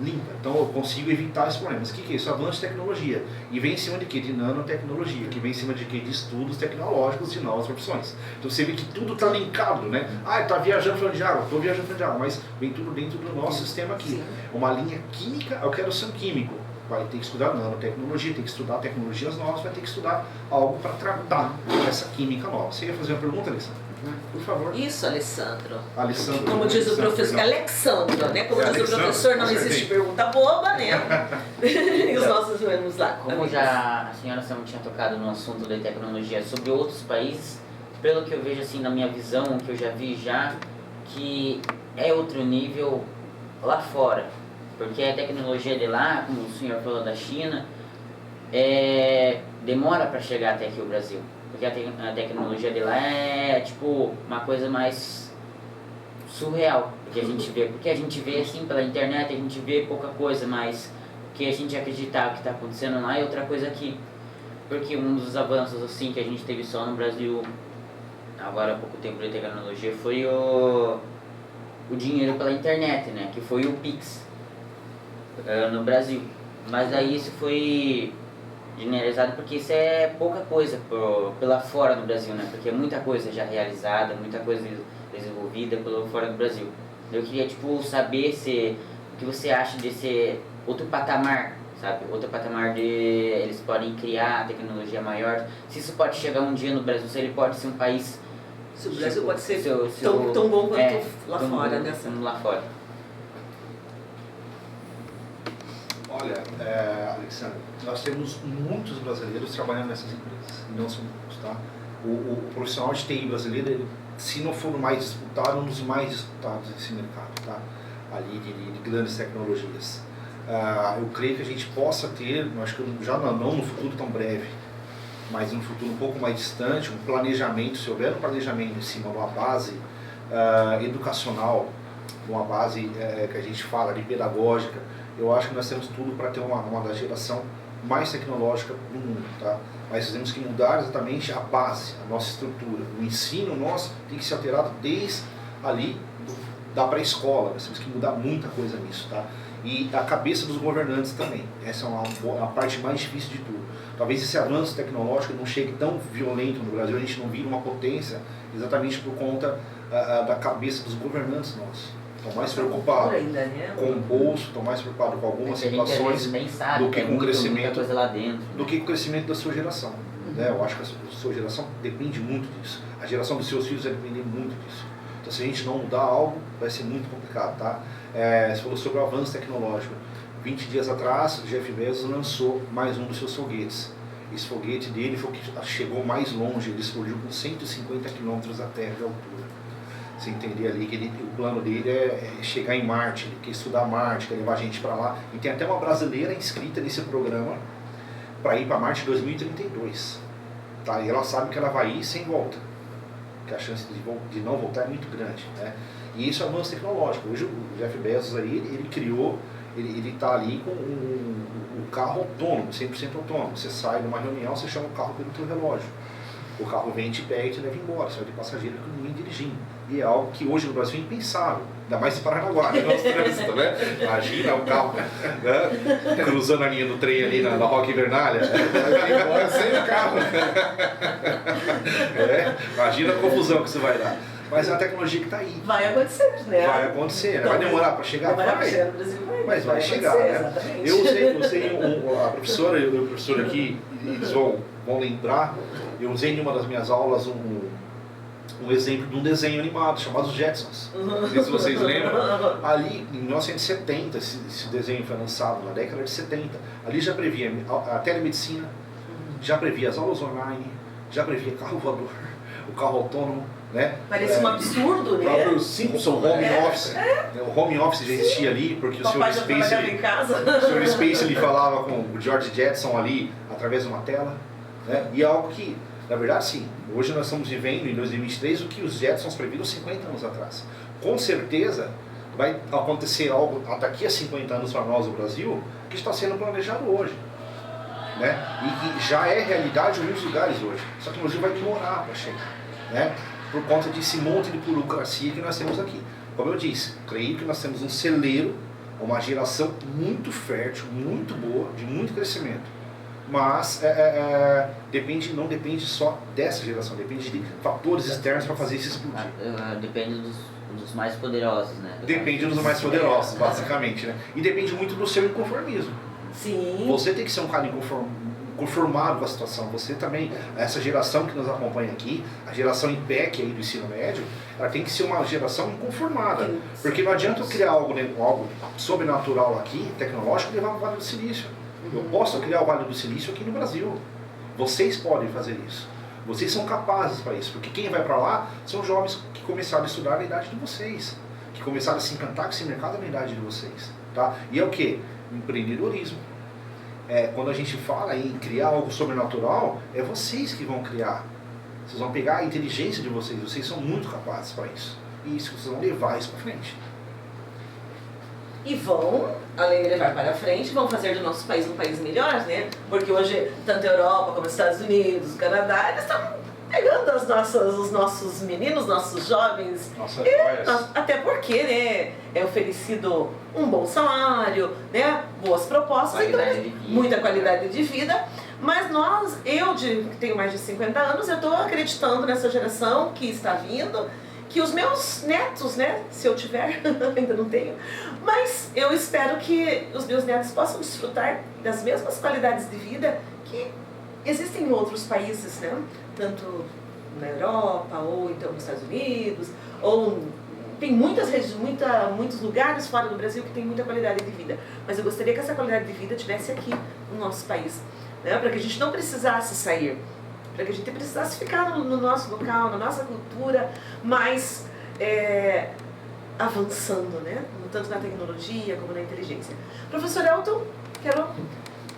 limpa. Então eu consigo evitar esses problemas. O que é isso? Avanço de tecnologia. E vem em cima de quê? De nanotecnologia. Que vem em cima de quê? De estudos tecnológicos de novas profissões. Então você vê que tudo está linkado, né? Ah, está viajando falando de água, estou viajando falando de água, mas vem tudo dentro do nosso sistema aqui. Sim. Uma linha química, eu quero ser um químico. Vai ter que estudar nanotecnologia, tem que estudar tecnologias novas, vai ter que estudar algo para tratar essa química nova. Você ia fazer uma pergunta, Alessandro? Por favor. Isso, Alessandro. Alessandro. Como diz o professor, Alexandro, né? Como diz o professor, não existe pergunta boba, né? E os nossos vamos lá. Como já a senhora tinha tocado no assunto da tecnologia sobre outros países, pelo que eu vejo assim na minha visão, o que eu já vi que é outro nível lá fora. Porque a tecnologia de lá, como o senhor falou da China, demora para chegar até aqui o Brasil. Porque a tecnologia de lá é tipo uma coisa mais surreal. Porque a gente vê assim pela internet, a gente vê pouca coisa, mas que a gente acreditar o que está acontecendo lá é outra coisa aqui. Porque um dos avanços assim que a gente teve só no Brasil, agora há pouco tempo de tecnologia, foi o dinheiro pela internet, né? Que foi o Pix no Brasil. Mas aí isso foi generalizado porque isso é pouca coisa pela fora do Brasil, né? Porque é muita coisa já realizada, muita coisa desenvolvida pelo fora do Brasil. Eu queria saber o que você acha desse outro patamar, sabe? Outro patamar de eles podem criar tecnologia maior. Se isso pode chegar um dia no Brasil, se ele pode ser um país... Se o Brasil pode ser tão bom quanto lá fora, né? Lá fora. Olha, Alexandre, nós temos muitos brasileiros trabalhando nessas empresas, e não são poucos, tá? O profissional de TI brasileiro, ele, se não for o mais disputado, um dos mais disputados nesse mercado, tá? Ali de grandes tecnologias. Eu creio que a gente possa ter, acho que já não no futuro tão breve, mas no futuro um pouco mais distante, um planejamento, se houver um planejamento em cima de uma base educacional, uma base que a gente fala de pedagógica, eu acho que nós temos tudo para ter uma da geração mais tecnológica do mundo, tá? Mas temos que mudar exatamente a base, a nossa estrutura. O ensino nosso tem que ser alterado desde ali da pré-escola. Nós temos que mudar muita coisa nisso, tá? E a cabeça dos governantes também. Essa é a parte mais difícil de tudo. Talvez esse avanço tecnológico não chegue tão violento no Brasil, a gente não vira uma potência exatamente por conta da cabeça dos governantes nossos. Estão mais preocupados com o bolso, estão mais preocupados com algumas situações do que com o crescimento, lá dentro, do que com o crescimento da sua geração. Né? Eu acho que a sua geração depende muito disso. A geração dos seus filhos vai depender muito disso. Então, se a gente não mudar algo, vai ser muito complicado, tá? Você falou sobre o avanço tecnológico. 20 dias atrás, o Jeff Bezos lançou mais um dos seus foguetes. Esse foguete dele foi o que chegou mais longe, ele explodiu com 150 km da Terra de altura. Você entender ali que o plano dele é chegar em Marte, ele quer estudar Marte, quer levar a gente para lá. E tem até uma brasileira inscrita nesse programa para ir para Marte em 2032. Tá? E ela sabe que ela vai ir sem volta, que a chance de não voltar é muito grande. Né? E isso é avanço tecnológico. Hoje o Jeff Bezos aí, ele criou, ele está ali com um carro autônomo, 100% autônomo. Você sai de uma reunião, você chama o carro pelo teu relógio. O carro vem, te pega e te leva embora, você vai ter passageiro com ninguém dirigindo. E é algo que hoje no Brasil é impensável, ainda mais em Paranaguá, né? Nosso trânsito, né? Imagina o carro, né? Cruzando a linha do trem ali na Roque Vernalha, vai embora sem o carro. Imagina a confusão que isso vai dar. Mas é a tecnologia que está aí. Vai acontecer, né? Vai acontecer, né? Vai demorar para chegar? Vai. Chegar no Brasil, mas vai chegar, né? Eu usei a professora e o professor aqui, eles vão lembrar, eu usei em uma das minhas aulas um exemplo de um desenho animado chamado Jetsons. Não sei se vocês lembram. Ali, em 1970, esse desenho foi lançado, na década de 70. Ali já previa a telemedicina, já previa as aulas online, já previa carro voador, o carro autônomo. Né? Parece um absurdo, né? O próprio Simpson home office. O home office já existia ali, porque o Sr. Space ele falava com o George Jetson ali através de uma tela. Né? E é algo que, na verdade, sim, hoje nós estamos vivendo em 2023 o que os Jetsons previram 50 anos atrás. Com certeza vai acontecer algo daqui a 50 anos para nós no Brasil que está sendo planejado hoje. Né? E que já é realidade em muitos lugares hoje. Só que o Brasil vai demorar para chegar. Né? Por conta desse monte de burocracia que nós temos aqui. Como eu disse, creio que nós temos um celeiro, uma geração muito fértil, muito boa, de muito crescimento. Mas não depende só dessa geração, depende de fatores externos para fazer isso explodir. Depende dos mais poderosos, né? Depende dos mais poderosos, basicamente, né? E depende muito do seu inconformismo. Sim. Você tem que ser um cara conformado com a situação. Você também, essa geração que nos acompanha aqui, a geração IPEC aí do ensino médio, ela tem que ser uma geração inconformada. Porque não adianta eu criar algo sobrenatural aqui, tecnológico, e levar para o Vale do Silício. Eu posso criar o Vale do Silício aqui no Brasil. Vocês podem fazer isso. Vocês são capazes para isso. Porque quem vai para lá são jovens que começaram a estudar na idade de vocês. Que começaram a se encantar com esse mercado na idade de vocês. Tá? E é o quê? Empreendedorismo. Quando a gente fala em criar algo sobrenatural, é vocês que vão criar. Vocês vão pegar a inteligência de vocês. Vocês são muito capazes para isso. E isso vocês vão levar isso para frente. E vão, além de levar para frente, vão fazer do nosso país um país melhor, né? Porque hoje, tanto a Europa como os Estados Unidos, o Canadá, eles estão pegando os nossos meninos, nossos jovens. Até porque, né, é oferecido um bom salário, né, boas propostas, muita qualidade de vida. Mas que tenho mais de 50 anos, eu estou acreditando nessa geração que está vindo, que os meus netos, né, se eu tiver, ainda não tenho, mas eu espero que os meus netos possam desfrutar das mesmas qualidades de vida que existem em outros países, né, tanto na Europa, ou então nos Estados Unidos, ou tem muitos lugares fora do Brasil que tem muita qualidade de vida, mas eu gostaria que essa qualidade de vida tivesse aqui no nosso país, né, para que a gente não precisasse sair, para que a gente precisasse ficar no nosso local, na nossa cultura, mas avançando, né? Tanto na tecnologia como na inteligência. Professor Elton, quero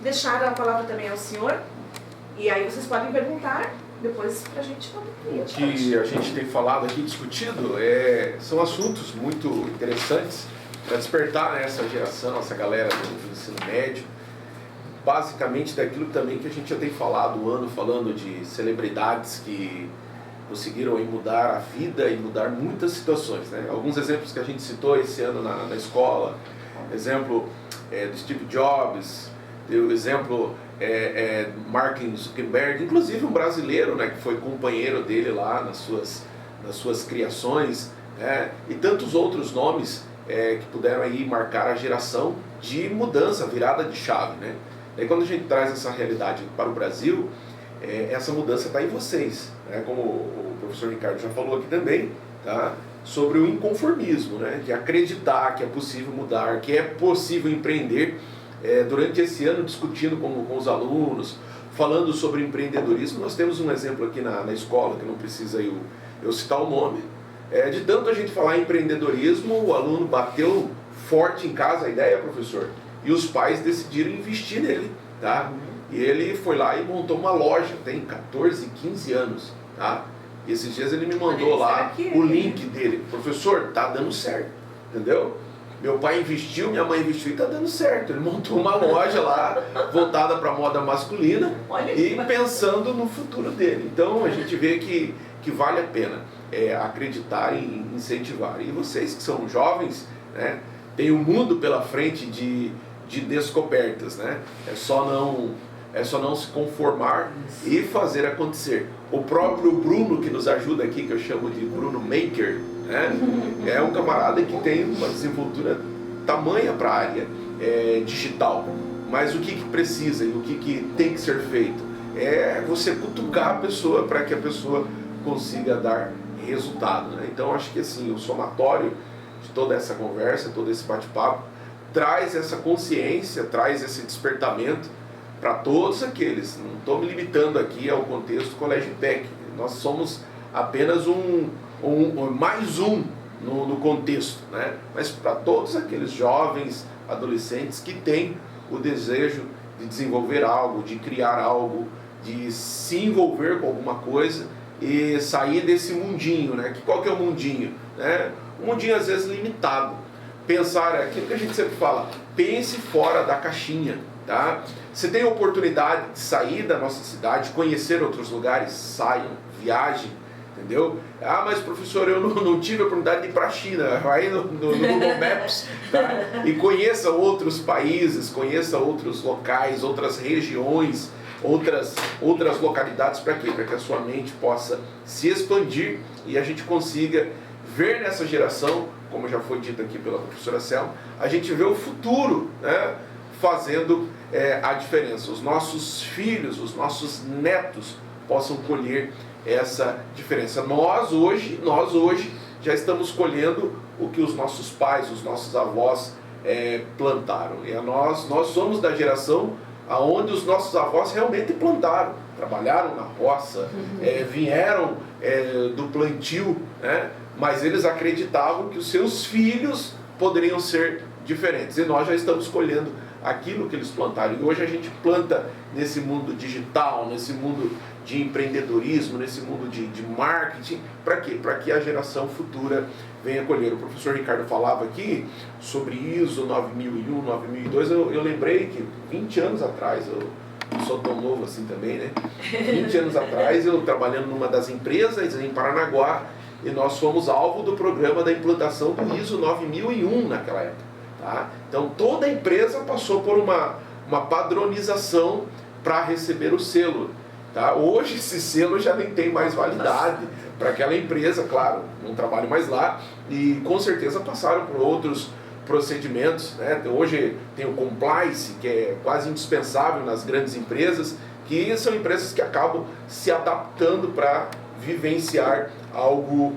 deixar a palavra também ao senhor, e aí vocês podem perguntar depois para a gente O que a gente tem falado aqui, discutido, são assuntos muito interessantes para despertar essa geração, essa galera do ensino médio, basicamente daquilo também que a gente já tem falado falando de celebridades que conseguiram aí mudar a vida e mudar muitas situações, né? Alguns exemplos que a gente citou esse ano na escola, exemplo do Steve Jobs, o exemplo Mark Zuckerberg, inclusive um brasileiro, né, que foi companheiro dele lá nas suas criações, e tantos outros nomes que puderam aí marcar a geração de mudança, virada de chave, né? E quando a gente traz essa realidade para o Brasil, essa mudança está em vocês, né? Como o professor Ricardo já falou aqui também, tá? Sobre o inconformismo, né? De acreditar que é possível mudar, que é possível empreender. Durante esse ano, discutindo com os alunos, falando sobre empreendedorismo, nós temos um exemplo aqui na escola, que não precisa eu citar o nome, de tanto a gente falar em empreendedorismo, o aluno bateu forte em casa a ideia, professor, e os pais decidiram investir nele, tá? E ele foi lá e montou uma loja, tem 14, 15 anos, tá? E esses dias ele me mandou lá o link dele. Professor, tá dando certo, entendeu? Meu pai investiu, minha mãe investiu e está dando certo. Ele montou uma loja lá voltada para a moda masculina e pensando no futuro dele. Então a gente vê que vale a pena acreditar e incentivar. E vocês que são jovens, né, tem um mundo pela frente de descobertas, né? É só não se conformar e fazer acontecer. O próprio Bruno, que nos ajuda aqui, que eu chamo de Bruno Maker, né? É um camarada que tem uma desenvoltura tamanha para a área digital. Mas o que precisa e o que tem que ser feito? É você cutucar a pessoa para que a pessoa consiga dar resultado, né? Então acho que assim, o somatório de toda essa conversa, todo esse bate-papo, traz essa consciência, traz esse despertamento para todos aqueles. Não estou me limitando aqui ao contexto do Colégio IPEC. Nós somos apenas mais um no contexto, né? Mas para todos aqueles jovens, adolescentes que têm o desejo de desenvolver algo, de criar algo, de se envolver com alguma coisa e sair desse mundinho, né? Qual que é o mundinho? Né? Um mundinho às vezes limitado. Pensar aquilo que a gente sempre fala, pense fora da caixinha, tá? Você tem a oportunidade de sair da nossa cidade, conhecer outros lugares, saiam, viajem, entendeu? Ah, mas professor, eu não tive a oportunidade de ir para a China. Vai no Google Maps, tá? E conheça outros países, conheça outros locais, outras regiões, outras localidades. Para quê? Para que a sua mente possa se expandir e a gente consiga ver nessa geração, como já foi dito aqui pela professora Selma, a gente vê o futuro, né, fazendo a diferença. Os nossos filhos, os nossos netos possam colher essa diferença. Nós hoje já estamos colhendo o que os nossos pais, os nossos avós plantaram. E nós somos da geração onde os nossos avós realmente plantaram, trabalharam na roça, vieram do plantio, né? Mas eles acreditavam que os seus filhos poderiam ser diferentes. E nós já estamos colhendo aquilo que eles plantaram. E hoje a gente planta nesse mundo digital, nesse mundo de empreendedorismo, nesse mundo de marketing. Para quê? Para que a geração futura venha colher. O professor Ricardo falava aqui sobre ISO 9001, 9002. Eu lembrei que 20 anos atrás, eu não sou tão novo assim também, né? 20 anos atrás, eu trabalhando numa das empresas em Paranaguá, e nós fomos alvo do programa da implantação do ISO 9001 naquela época. Tá? Então toda a empresa passou por uma padronização para receber o selo. Tá? Hoje esse selo já nem tem mais validade para aquela empresa, claro, não trabalho mais lá, e com certeza passaram por outros procedimentos, né? Hoje tem o compliance, que é quase indispensável nas grandes empresas, que são empresas que acabam se adaptando para vivenciar algo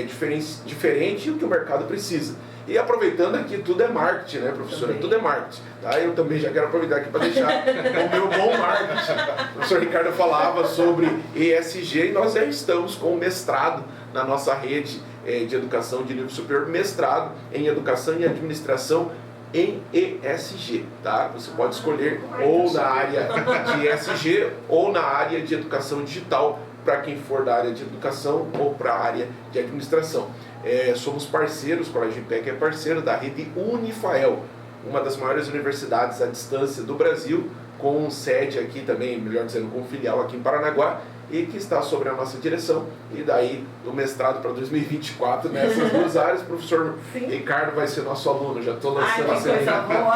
diferente e o que o mercado precisa. E aproveitando aqui, tudo é marketing, né, professora? Tudo é marketing. Tá? Eu também já quero aproveitar aqui para deixar o meu bom marketing. O professor Ricardo falava sobre ESG e nós já estamos com o mestrado na nossa rede de educação de nível superior, mestrado em educação e administração em ESG, tá? Você pode escolher ou na área de ESG ou na área de educação digital, para quem for da área de educação ou para a área de administração. Somos parceiros, o Colégio IPEC é parceiro da rede Unifael, uma das maiores universidades à distância do Brasil, com sede aqui também, melhor dizendo, com filial aqui em Paranaguá, e que está sob a nossa direção. E daí, do mestrado para 2024, nessas duas áreas, o professor Ricardo vai ser nosso aluno. Já estou lançando a coisa boa.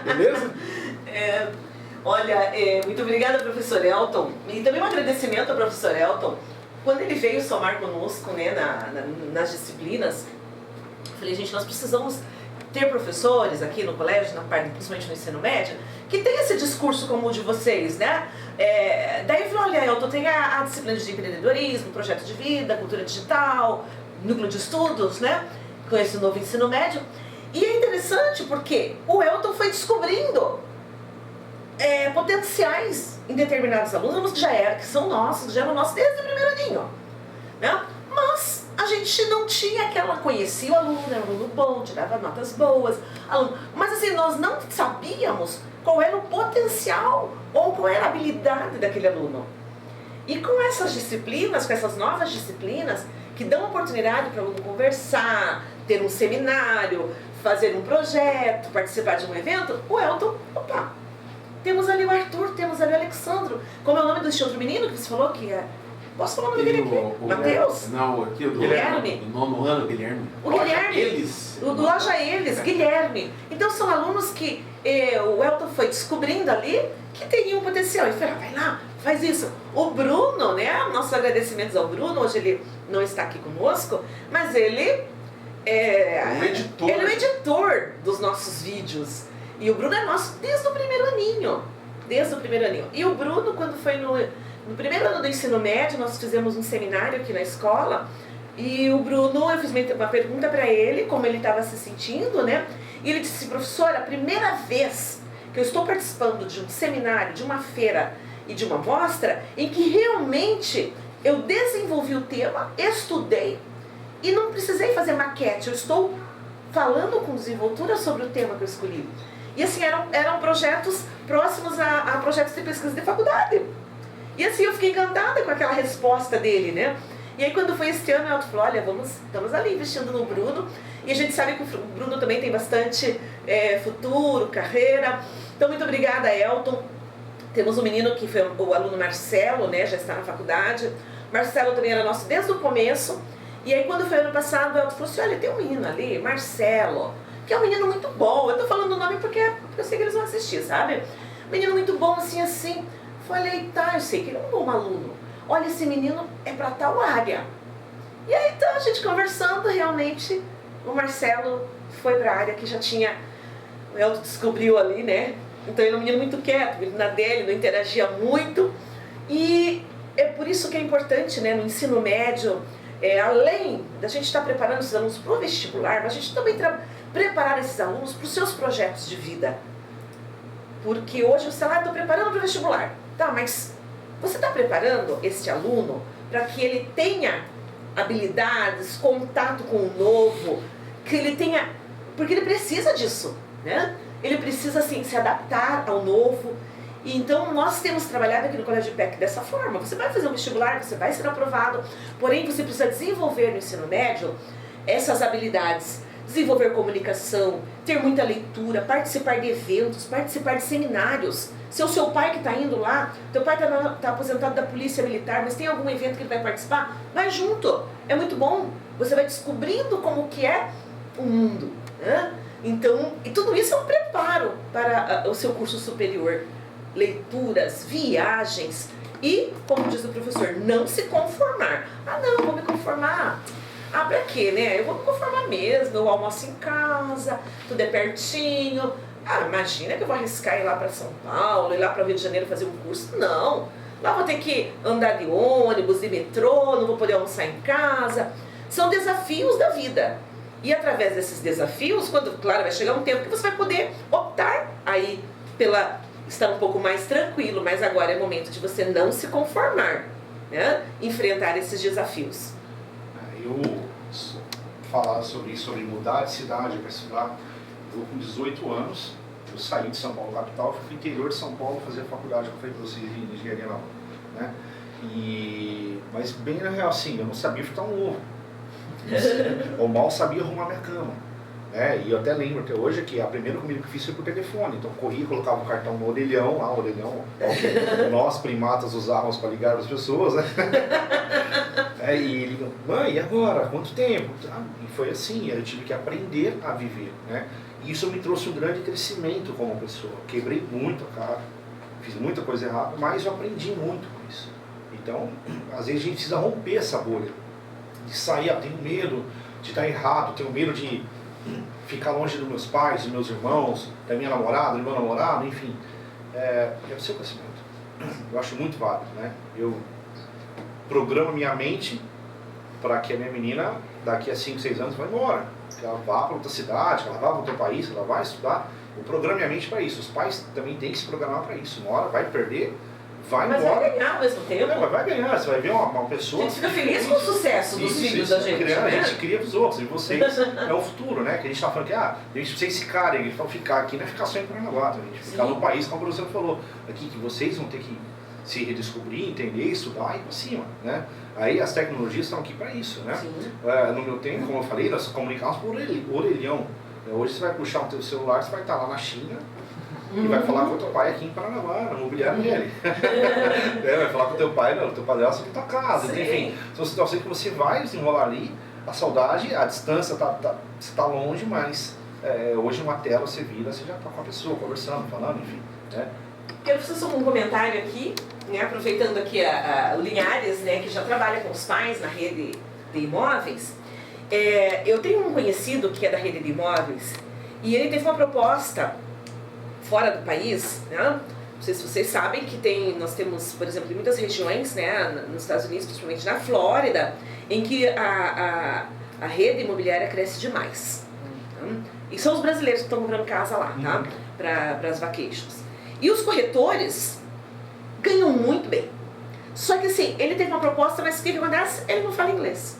Beleza? Olha, muito obrigada, professor Elton. E também um agradecimento ao professor Elton. Quando ele veio somar conosco, né, nas disciplinas, eu falei, gente, nós precisamos ter professores aqui no colégio, principalmente no ensino médio, que tem esse discurso como o de vocês, né? Daí eu falei, olha, Elton, tem a disciplina de empreendedorismo, projeto de vida, cultura digital, núcleo de estudos, né? Com esse novo ensino médio. E é interessante porque o Elton foi descobrindo potenciais em determinados alunos que são nossos, que já eram nossos desde o primeiro aninho, né? Mas a gente não tinha conhecia o aluno, era um aluno bom, tirava notas boas, mas assim, nós não sabíamos qual era o potencial ou qual era a habilidade daquele aluno. E com essas disciplinas, com essas novas disciplinas, que dão oportunidade para o aluno conversar, ter um seminário, fazer um projeto, participar de um evento, o Elton, opa, temos ali o Arthur, temos ali o Alexandro. Como é o nome desse outro menino que você falou que é? Posso falar o nome dele aqui? Matheus? Não, aqui do Guilherme. Do nono ano, Guilherme. O Guilherme. Eles. O do Loja Eles, Guilherme. Então são alunos que o Elton foi descobrindo ali que teriam um potencial. E falou, vai lá, faz isso. O Bruno, né? Nossos agradecimentos ao Bruno, hoje ele não está aqui conosco, mas ele um editor. Ele é o editor dos nossos vídeos. E o Bruno é nosso desde o primeiro aninho. Desde o primeiro aninho. E o Bruno, quando foi no primeiro ano do ensino médio, nós fizemos um seminário aqui na escola. E o Bruno, eu fiz uma pergunta para ele, como ele estava se sentindo, né? E ele disse, professora, a primeira vez que eu estou participando de um seminário, de uma feira e de uma mostra, em que realmente eu desenvolvi o tema, estudei e não precisei fazer maquete, eu estou falando com desenvoltura sobre o tema que eu escolhi. E assim, eram projetos próximos a projetos de pesquisa de faculdade. E assim, eu fiquei encantada com aquela resposta dele, né? E aí quando foi este ano, o Elton falou, olha, estamos ali investindo no Bruno. E a gente sabe que o Bruno também tem bastante futuro, carreira. Então, muito obrigada, Elton. Temos um menino que foi o aluno Marcelo, né? Já está na faculdade. Marcelo também era nosso desde o começo. E aí quando foi ano passado, o Elton falou assim, olha, tem um menino ali, Marcelo, que é um menino muito bom. Eu tô falando o nome porque eu sei que eles vão assistir, sabe? Menino muito bom, assim. Falei, tá, eu sei que ele é um bom aluno. Olha, esse menino é pra tal área. E aí, então, a gente conversando, realmente, o Marcelo foi pra área que já tinha... O Elton descobriu ali, né? Então, ele é um menino muito quieto, ele na dele, não interagia muito. E é por isso que é importante, né, no ensino médio, além da gente estar preparando esses alunos para o vestibular, mas a gente também preparar esses alunos para os seus projetos de vida. Porque hoje você estou preparando para o vestibular. Tá, mas você está preparando esse aluno para que ele tenha habilidades, contato com o novo, que ele tenha... Porque ele precisa disso, né? Ele precisa, assim, se adaptar ao novo. E então, nós temos trabalhado aqui no Colégio IPEC dessa forma. Você vai fazer um vestibular, você vai ser aprovado, porém, você precisa desenvolver no ensino médio essas habilidades. Desenvolver comunicação, ter muita leitura, participar de eventos, participar de seminários. Se é o seu pai que está indo lá, teu pai está aposentado da polícia militar, mas tem algum evento que ele vai participar, vai junto. É muito bom. Você vai descobrindo como que é o mundo, né? Então, e tudo isso é um preparo para o seu curso superior. Leituras, viagens e, como diz o professor, não se conformar. Ah, não, vou me conformar. Ah, pra quê, né? Eu vou me conformar mesmo, eu almoço em casa, tudo é pertinho. Ah, imagina que eu vou arriscar ir lá para São Paulo, ir lá para o Rio de Janeiro fazer um curso. Não, lá vou ter que andar de ônibus, de metrô, não vou poder almoçar em casa. São desafios da vida. E através desses desafios, quando, claro, vai chegar um tempo que você vai poder optar aí pela estar um pouco mais tranquilo, mas agora é momento de você não se conformar, né? Enfrentar esses desafios. Eu falar sobre isso, sobre mudar de cidade para estudar. Eu com 18 anos, eu saí de São Paulo capital, fui para o interior de São Paulo fazer a faculdade que eu falei para vocês de engenharia naval, né? Mas bem na real, assim, eu não sabia fritar um ovo. Eu mal sabia arrumar minha cama. E eu até lembro até hoje que a primeira comida que eu fiz foi por telefone. Então corria, colocava o cartão no orelhão, lá o orelhão, que nós primatas usávamos para ligar as pessoas, né? E ligam, mãe, e agora? Quanto tempo? E foi assim, eu tive que aprender a viver, né? E isso me trouxe um grande crescimento como pessoa. Quebrei muito a cara, fiz muita coisa errada, mas eu aprendi muito com isso. Então, às vezes a gente precisa romper essa bolha, de sair, tenho medo de estar errado, tenho medo de ficar longe dos meus pais, dos meus irmãos, da minha namorada, do meu namorado, enfim. É o seu crescimento. Eu acho muito válido, né? Eu programo minha mente para que a minha menina, daqui a 5, 6 anos, vá embora. Que ela vá para outra cidade, que ela vá para outro país, que ela vai estudar. Eu programo minha mente para isso. Os pais também têm que se programar para isso. Uma hora vai perder, vai mas embora. Mas vai ganhar ao mesmo tempo. Mas vai ganhar, você vai ver uma pessoa... A gente fica feliz com o sucesso dos filhos da gente, né? A gente cria os outros, e vocês é o futuro, né? Que a gente tá falando que vocês ficarem, eles vão ficar aqui, não é ficar só em Paranaguá, a gente ficar no país, como o professor falou, aqui que vocês vão ter que se redescobrir, entender, estudar e ir para cima, né? Aí as tecnologias estão aqui para isso, né? No meu tempo, como eu falei, nós comunicávamos por orelhão. Hoje você vai puxar o teu celular, você vai estar lá na China e vai falar com o teu pai aqui em Paranaguá, no mobiliário dele. Vai falar com o teu pai, não, o teu padrasto aqui na tua casa. Enfim, são situações que você vai desenrolar ali, a saudade, a distância você está longe, mas hoje uma tela você vira, você já está com a pessoa, conversando, falando, enfim. Né? Quero fazer só um comentário aqui, né, aproveitando aqui o Linhares, né, que já trabalha com os pais na rede de imóveis. Eu tenho um conhecido que é da rede de imóveis e ele teve uma proposta fora do país, né? Não sei se vocês sabem que nós temos, por exemplo, em muitas regiões, né, nos Estados Unidos, principalmente na Flórida, em que a rede imobiliária cresce demais. Tá? E são os brasileiros que estão comprando casa lá, tá? Para as vacations. E os corretores ganham muito bem. Só que assim, ele teve uma proposta, mas o que acontece? Ele não fala inglês.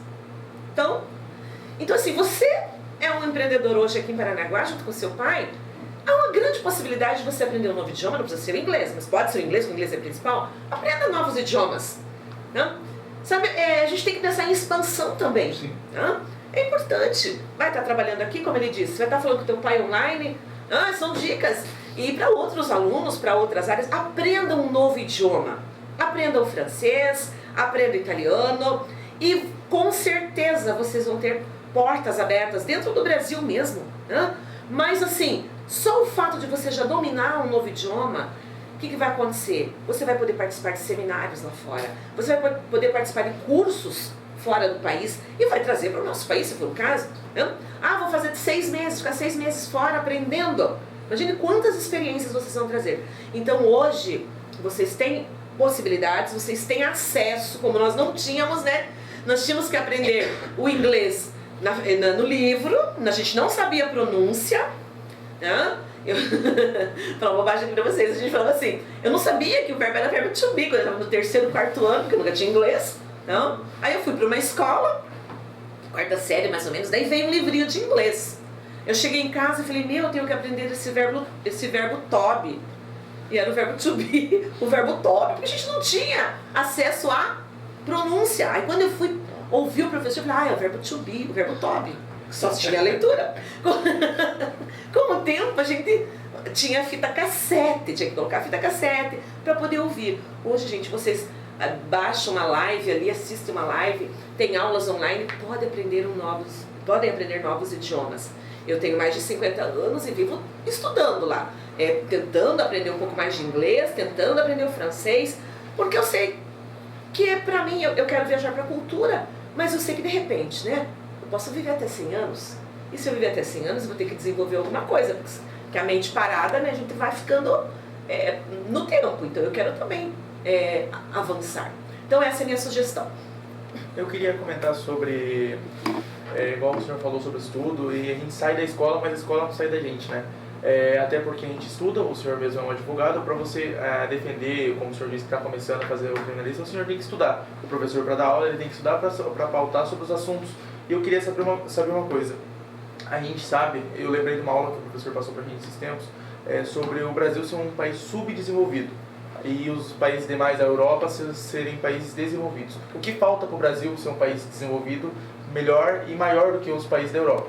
Então assim, você é um empreendedor hoje aqui em Paranaguá, junto com seu pai, há uma grande possibilidade de você aprender um novo idioma, não precisa ser o inglês, mas pode ser o inglês, porque o inglês é principal. Aprenda novos idiomas. Né? Sabe, a gente tem que pensar em expansão também. Né? É importante. Vai estar trabalhando aqui, como ele disse, vai estar falando com o teu pai online. São dicas. E para outros alunos, para outras áreas, aprenda um novo idioma. Aprenda o francês, aprenda o italiano e com certeza vocês vão ter portas abertas dentro do Brasil mesmo. Né? Mas assim, só o fato de você já dominar um novo idioma, o que vai acontecer? Você vai poder participar de seminários lá fora, você vai poder participar de cursos fora do país e vai trazer para o nosso país, se for o caso. Né? Vou fazer de 6 meses, ficar 6 meses fora aprendendo. Imagine quantas experiências vocês vão trazer. Então hoje, vocês têm possibilidades, vocês têm acesso, como nós não tínhamos, né? Nós tínhamos que aprender o inglês no livro, a gente não sabia a pronúncia, né? Eu falar uma bobagem aqui pra vocês, a gente falava assim, eu não sabia que o verbo era verbo to be, quando eu estava no 3º, 4º ano, porque eu nunca tinha inglês, não? Aí eu fui para uma escola, 4ª série mais ou menos, daí veio um livrinho de inglês. Eu cheguei em casa e falei, eu tenho que aprender esse verbo to be. E era o verbo to be, o verbo to be, porque a gente não tinha acesso à pronúncia. Aí quando eu fui ouvir o professor, eu falei, é o verbo to be, o verbo to be. Só tinha a leitura. Com o tempo a gente tinha fita cassete, tinha que colocar fita cassete para poder ouvir. Hoje, gente, vocês baixam uma live ali, assistem uma live, tem aulas online, podem aprender novos idiomas. Eu tenho mais de 50 anos e vivo estudando lá, tentando aprender um pouco mais de inglês, tentando aprender o francês, porque eu sei que pra mim, eu quero viajar pra cultura, mas eu sei que de repente, né, eu posso viver até 100 anos, e se eu viver até 100 anos, eu vou ter que desenvolver alguma coisa, porque a mente parada, né, a gente vai ficando no tempo, então eu quero também avançar. Então essa é a minha sugestão. Eu queria comentar sobre, igual o senhor falou sobre estudo, e a gente sai da escola, mas a escola não sai da gente, né? Até porque a gente estuda, o senhor mesmo é um advogado, para você defender, como o senhor disse que está começando a fazer o criminalista, o senhor tem que estudar. O professor, para dar aula, ele tem que estudar para pautar sobre os assuntos. E eu queria saber uma coisa. A gente sabe, eu lembrei de uma aula que o professor passou para a gente esses tempos, sobre o Brasil ser um país subdesenvolvido e os países demais da Europa serem países desenvolvidos. O que falta para o Brasil ser um país desenvolvido melhor e maior do que os países da Europa?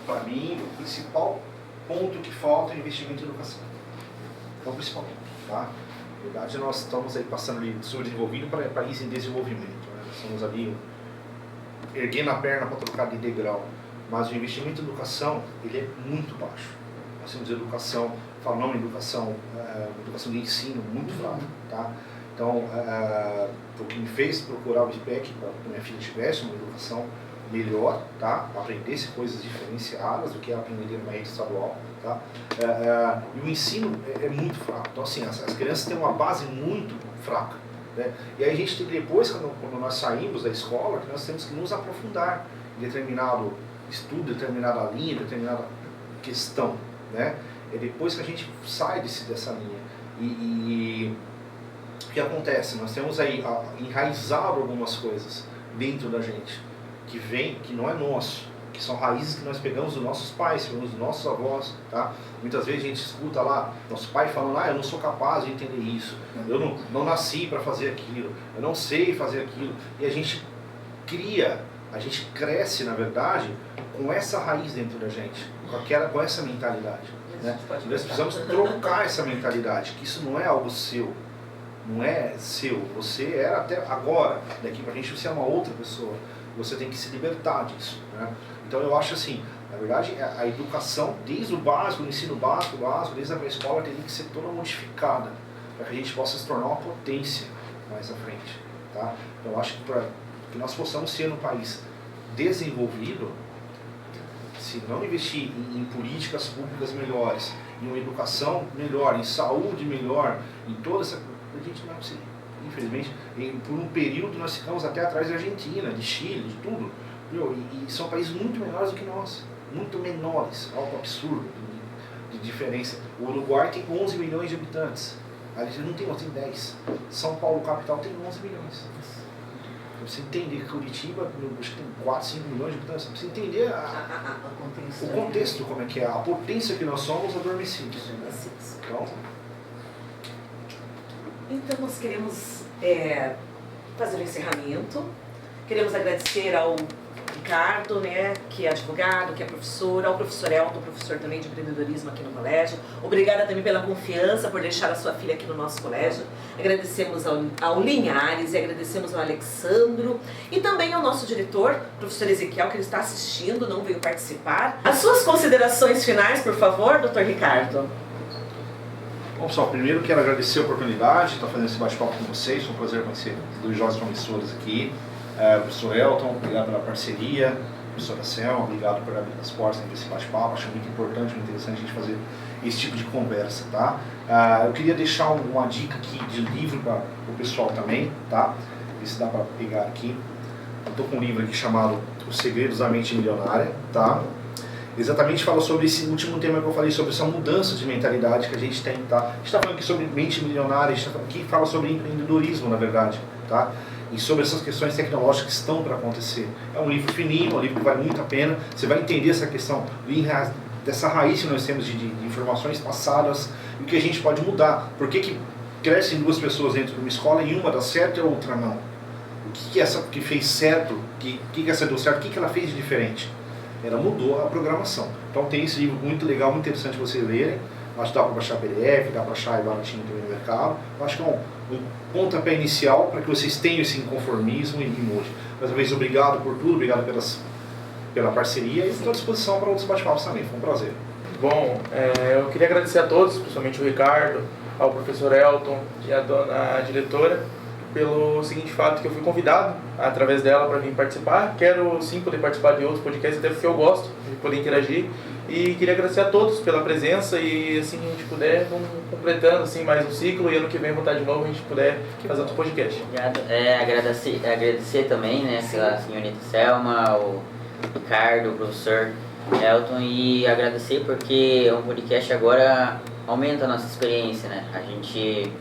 Para mim, o principal ponto que falta é investimento em educação. É o principal ponto, tá? Na verdade, nós estamos aí passando ali de subdesenvolvido para país em desenvolvimento. Né? Nós estamos ali erguendo a perna para trocar de degrau. Mas o investimento em educação, ele é muito baixo. Nós temos educação, falando em educação de ensino muito fraca, tá? Então, o que me fez procurar o IPEC para que minha filha tivesse uma educação melhor, tá? Aprendesse coisas diferenciadas do que aprender numa rede estadual, tá? E o ensino é muito fraco. Então, assim, as crianças têm uma base muito fraca, né? E aí a gente tem depois, quando nós saímos da escola, que nós temos que nos aprofundar em determinado estudo, determinada linha, determinada questão, né? É depois que a gente sai dessa linha. E o que acontece? Nós temos aí enraizado algumas coisas dentro da gente, que não é nosso, que são raízes que nós pegamos dos nossos pais, pegamos dos nossos avós, tá? Muitas vezes a gente escuta lá, nosso pai falando, eu não sou capaz de entender isso, eu não nasci para fazer aquilo, eu não sei fazer aquilo, e a gente cresce, na verdade, com essa raiz dentro da gente, com essa mentalidade. Né? Nós precisamos trocar essa mentalidade, que isso não é algo seu, não é seu, você era até agora, daqui pra gente você é uma outra pessoa, você tem que se libertar disso. Né? Então eu acho assim, na verdade a educação, desde o básico, o ensino básico, desde a pré-escola, tem que ser toda modificada, para que a gente possa se tornar uma potência mais à frente. Tá? Então eu acho que para que nós possamos ser um país desenvolvido, se não investir em políticas públicas melhores, em uma educação melhor, em saúde melhor, em toda essa... a gente não vai conseguir. Infelizmente, por um período nós ficamos até atrás da Argentina, de Chile, de tudo. E são países muito menores do que nós, muito menores, algo absurdo de diferença. O Uruguai tem 11 milhões de habitantes, a Argentina não tem, tem 10. São Paulo, capital, tem 11 milhões. Você entender que Curitiba, acho que tem 4, 5 milhões de habitantes, você entender o contexto, como é que é, a potência que nós somos adormecidos. Então nós queremos fazer o encerramento, queremos agradecer ao Ricardo, né, que é advogado, que é professor, ao professor Elton, professor também de empreendedorismo aqui no colégio. Obrigada também pela confiança, por deixar a sua filha aqui no nosso colégio. Agradecemos ao Linhares e agradecemos ao Alexandro e também ao nosso diretor, professor Ezequiel, que ele está assistindo, não veio participar. As suas considerações finais, por favor, doutor Ricardo. Bom, pessoal, primeiro quero agradecer a oportunidade de estar fazendo esse bate-papo com vocês. Foi um prazer conhecer os dois jovens promissores aqui. Professor Elton, obrigado pela parceria. Professora Selma, obrigado por abrir as portas desse bate-papo. Acho muito importante, muito interessante a gente fazer esse tipo de conversa, tá? Eu queria deixar uma dica aqui de livro para o pessoal também, tá? Ver se dá para pegar aqui. Eu estou com um livro aqui chamado Os Segredos da Mente Milionária, tá? Exatamente fala sobre esse último tema que eu falei, sobre essa mudança de mentalidade que a gente tem, tá? A gente está falando aqui sobre mente milionária, a gente aqui fala sobre empreendedorismo, na verdade, tá? E sobre essas questões tecnológicas que estão para acontecer. É um livro fininho, um livro que vale muito a pena, você vai entender essa questão dessa raiz que nós temos de informações passadas e o que a gente pode mudar. Por que crescem duas pessoas dentro de uma escola e uma dá certo e a outra não? O que essa que fez certo, que essa deu certo, o que ela fez de diferente? Ela mudou a programação. Então tem esse livro muito legal, muito interessante vocês lerem. Acho que dá para baixar PDF, dá para achar aí baratinho também no mercado. Acho que é um pontapé inicial para que vocês tenham esse inconformismo e mudem. Mais uma vez, obrigado por tudo, obrigado pela parceria e estou à disposição para outros bate-papos também. Foi um prazer. Bom, eu queria agradecer a todos, principalmente o Ricardo, ao professor Elton e a diretora, pelo seguinte fato, que eu fui convidado através dela para vir participar. Quero sim poder participar de outros podcasts, até porque eu gosto de poder interagir. E queria agradecer a todos pela presença e assim a gente puder, vamos completando assim, mais um ciclo e ano que vem voltar de novo, a gente puder fazer outro podcast. Obrigado. Agradecer também, né, pela senhorita Selma, o Ricardo, o professor Elton, e agradecer porque o podcast agora aumenta a nossa experiência, né? A gente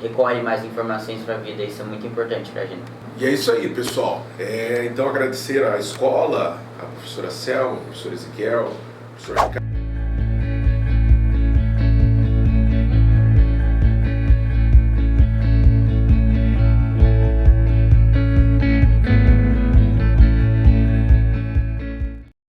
recolhe mais informações para a vida, isso é muito importante para a gente. E é isso aí, pessoal. Então agradecer à escola, à professora Selma, ao professor Ezequiel, ao professor Ricardo.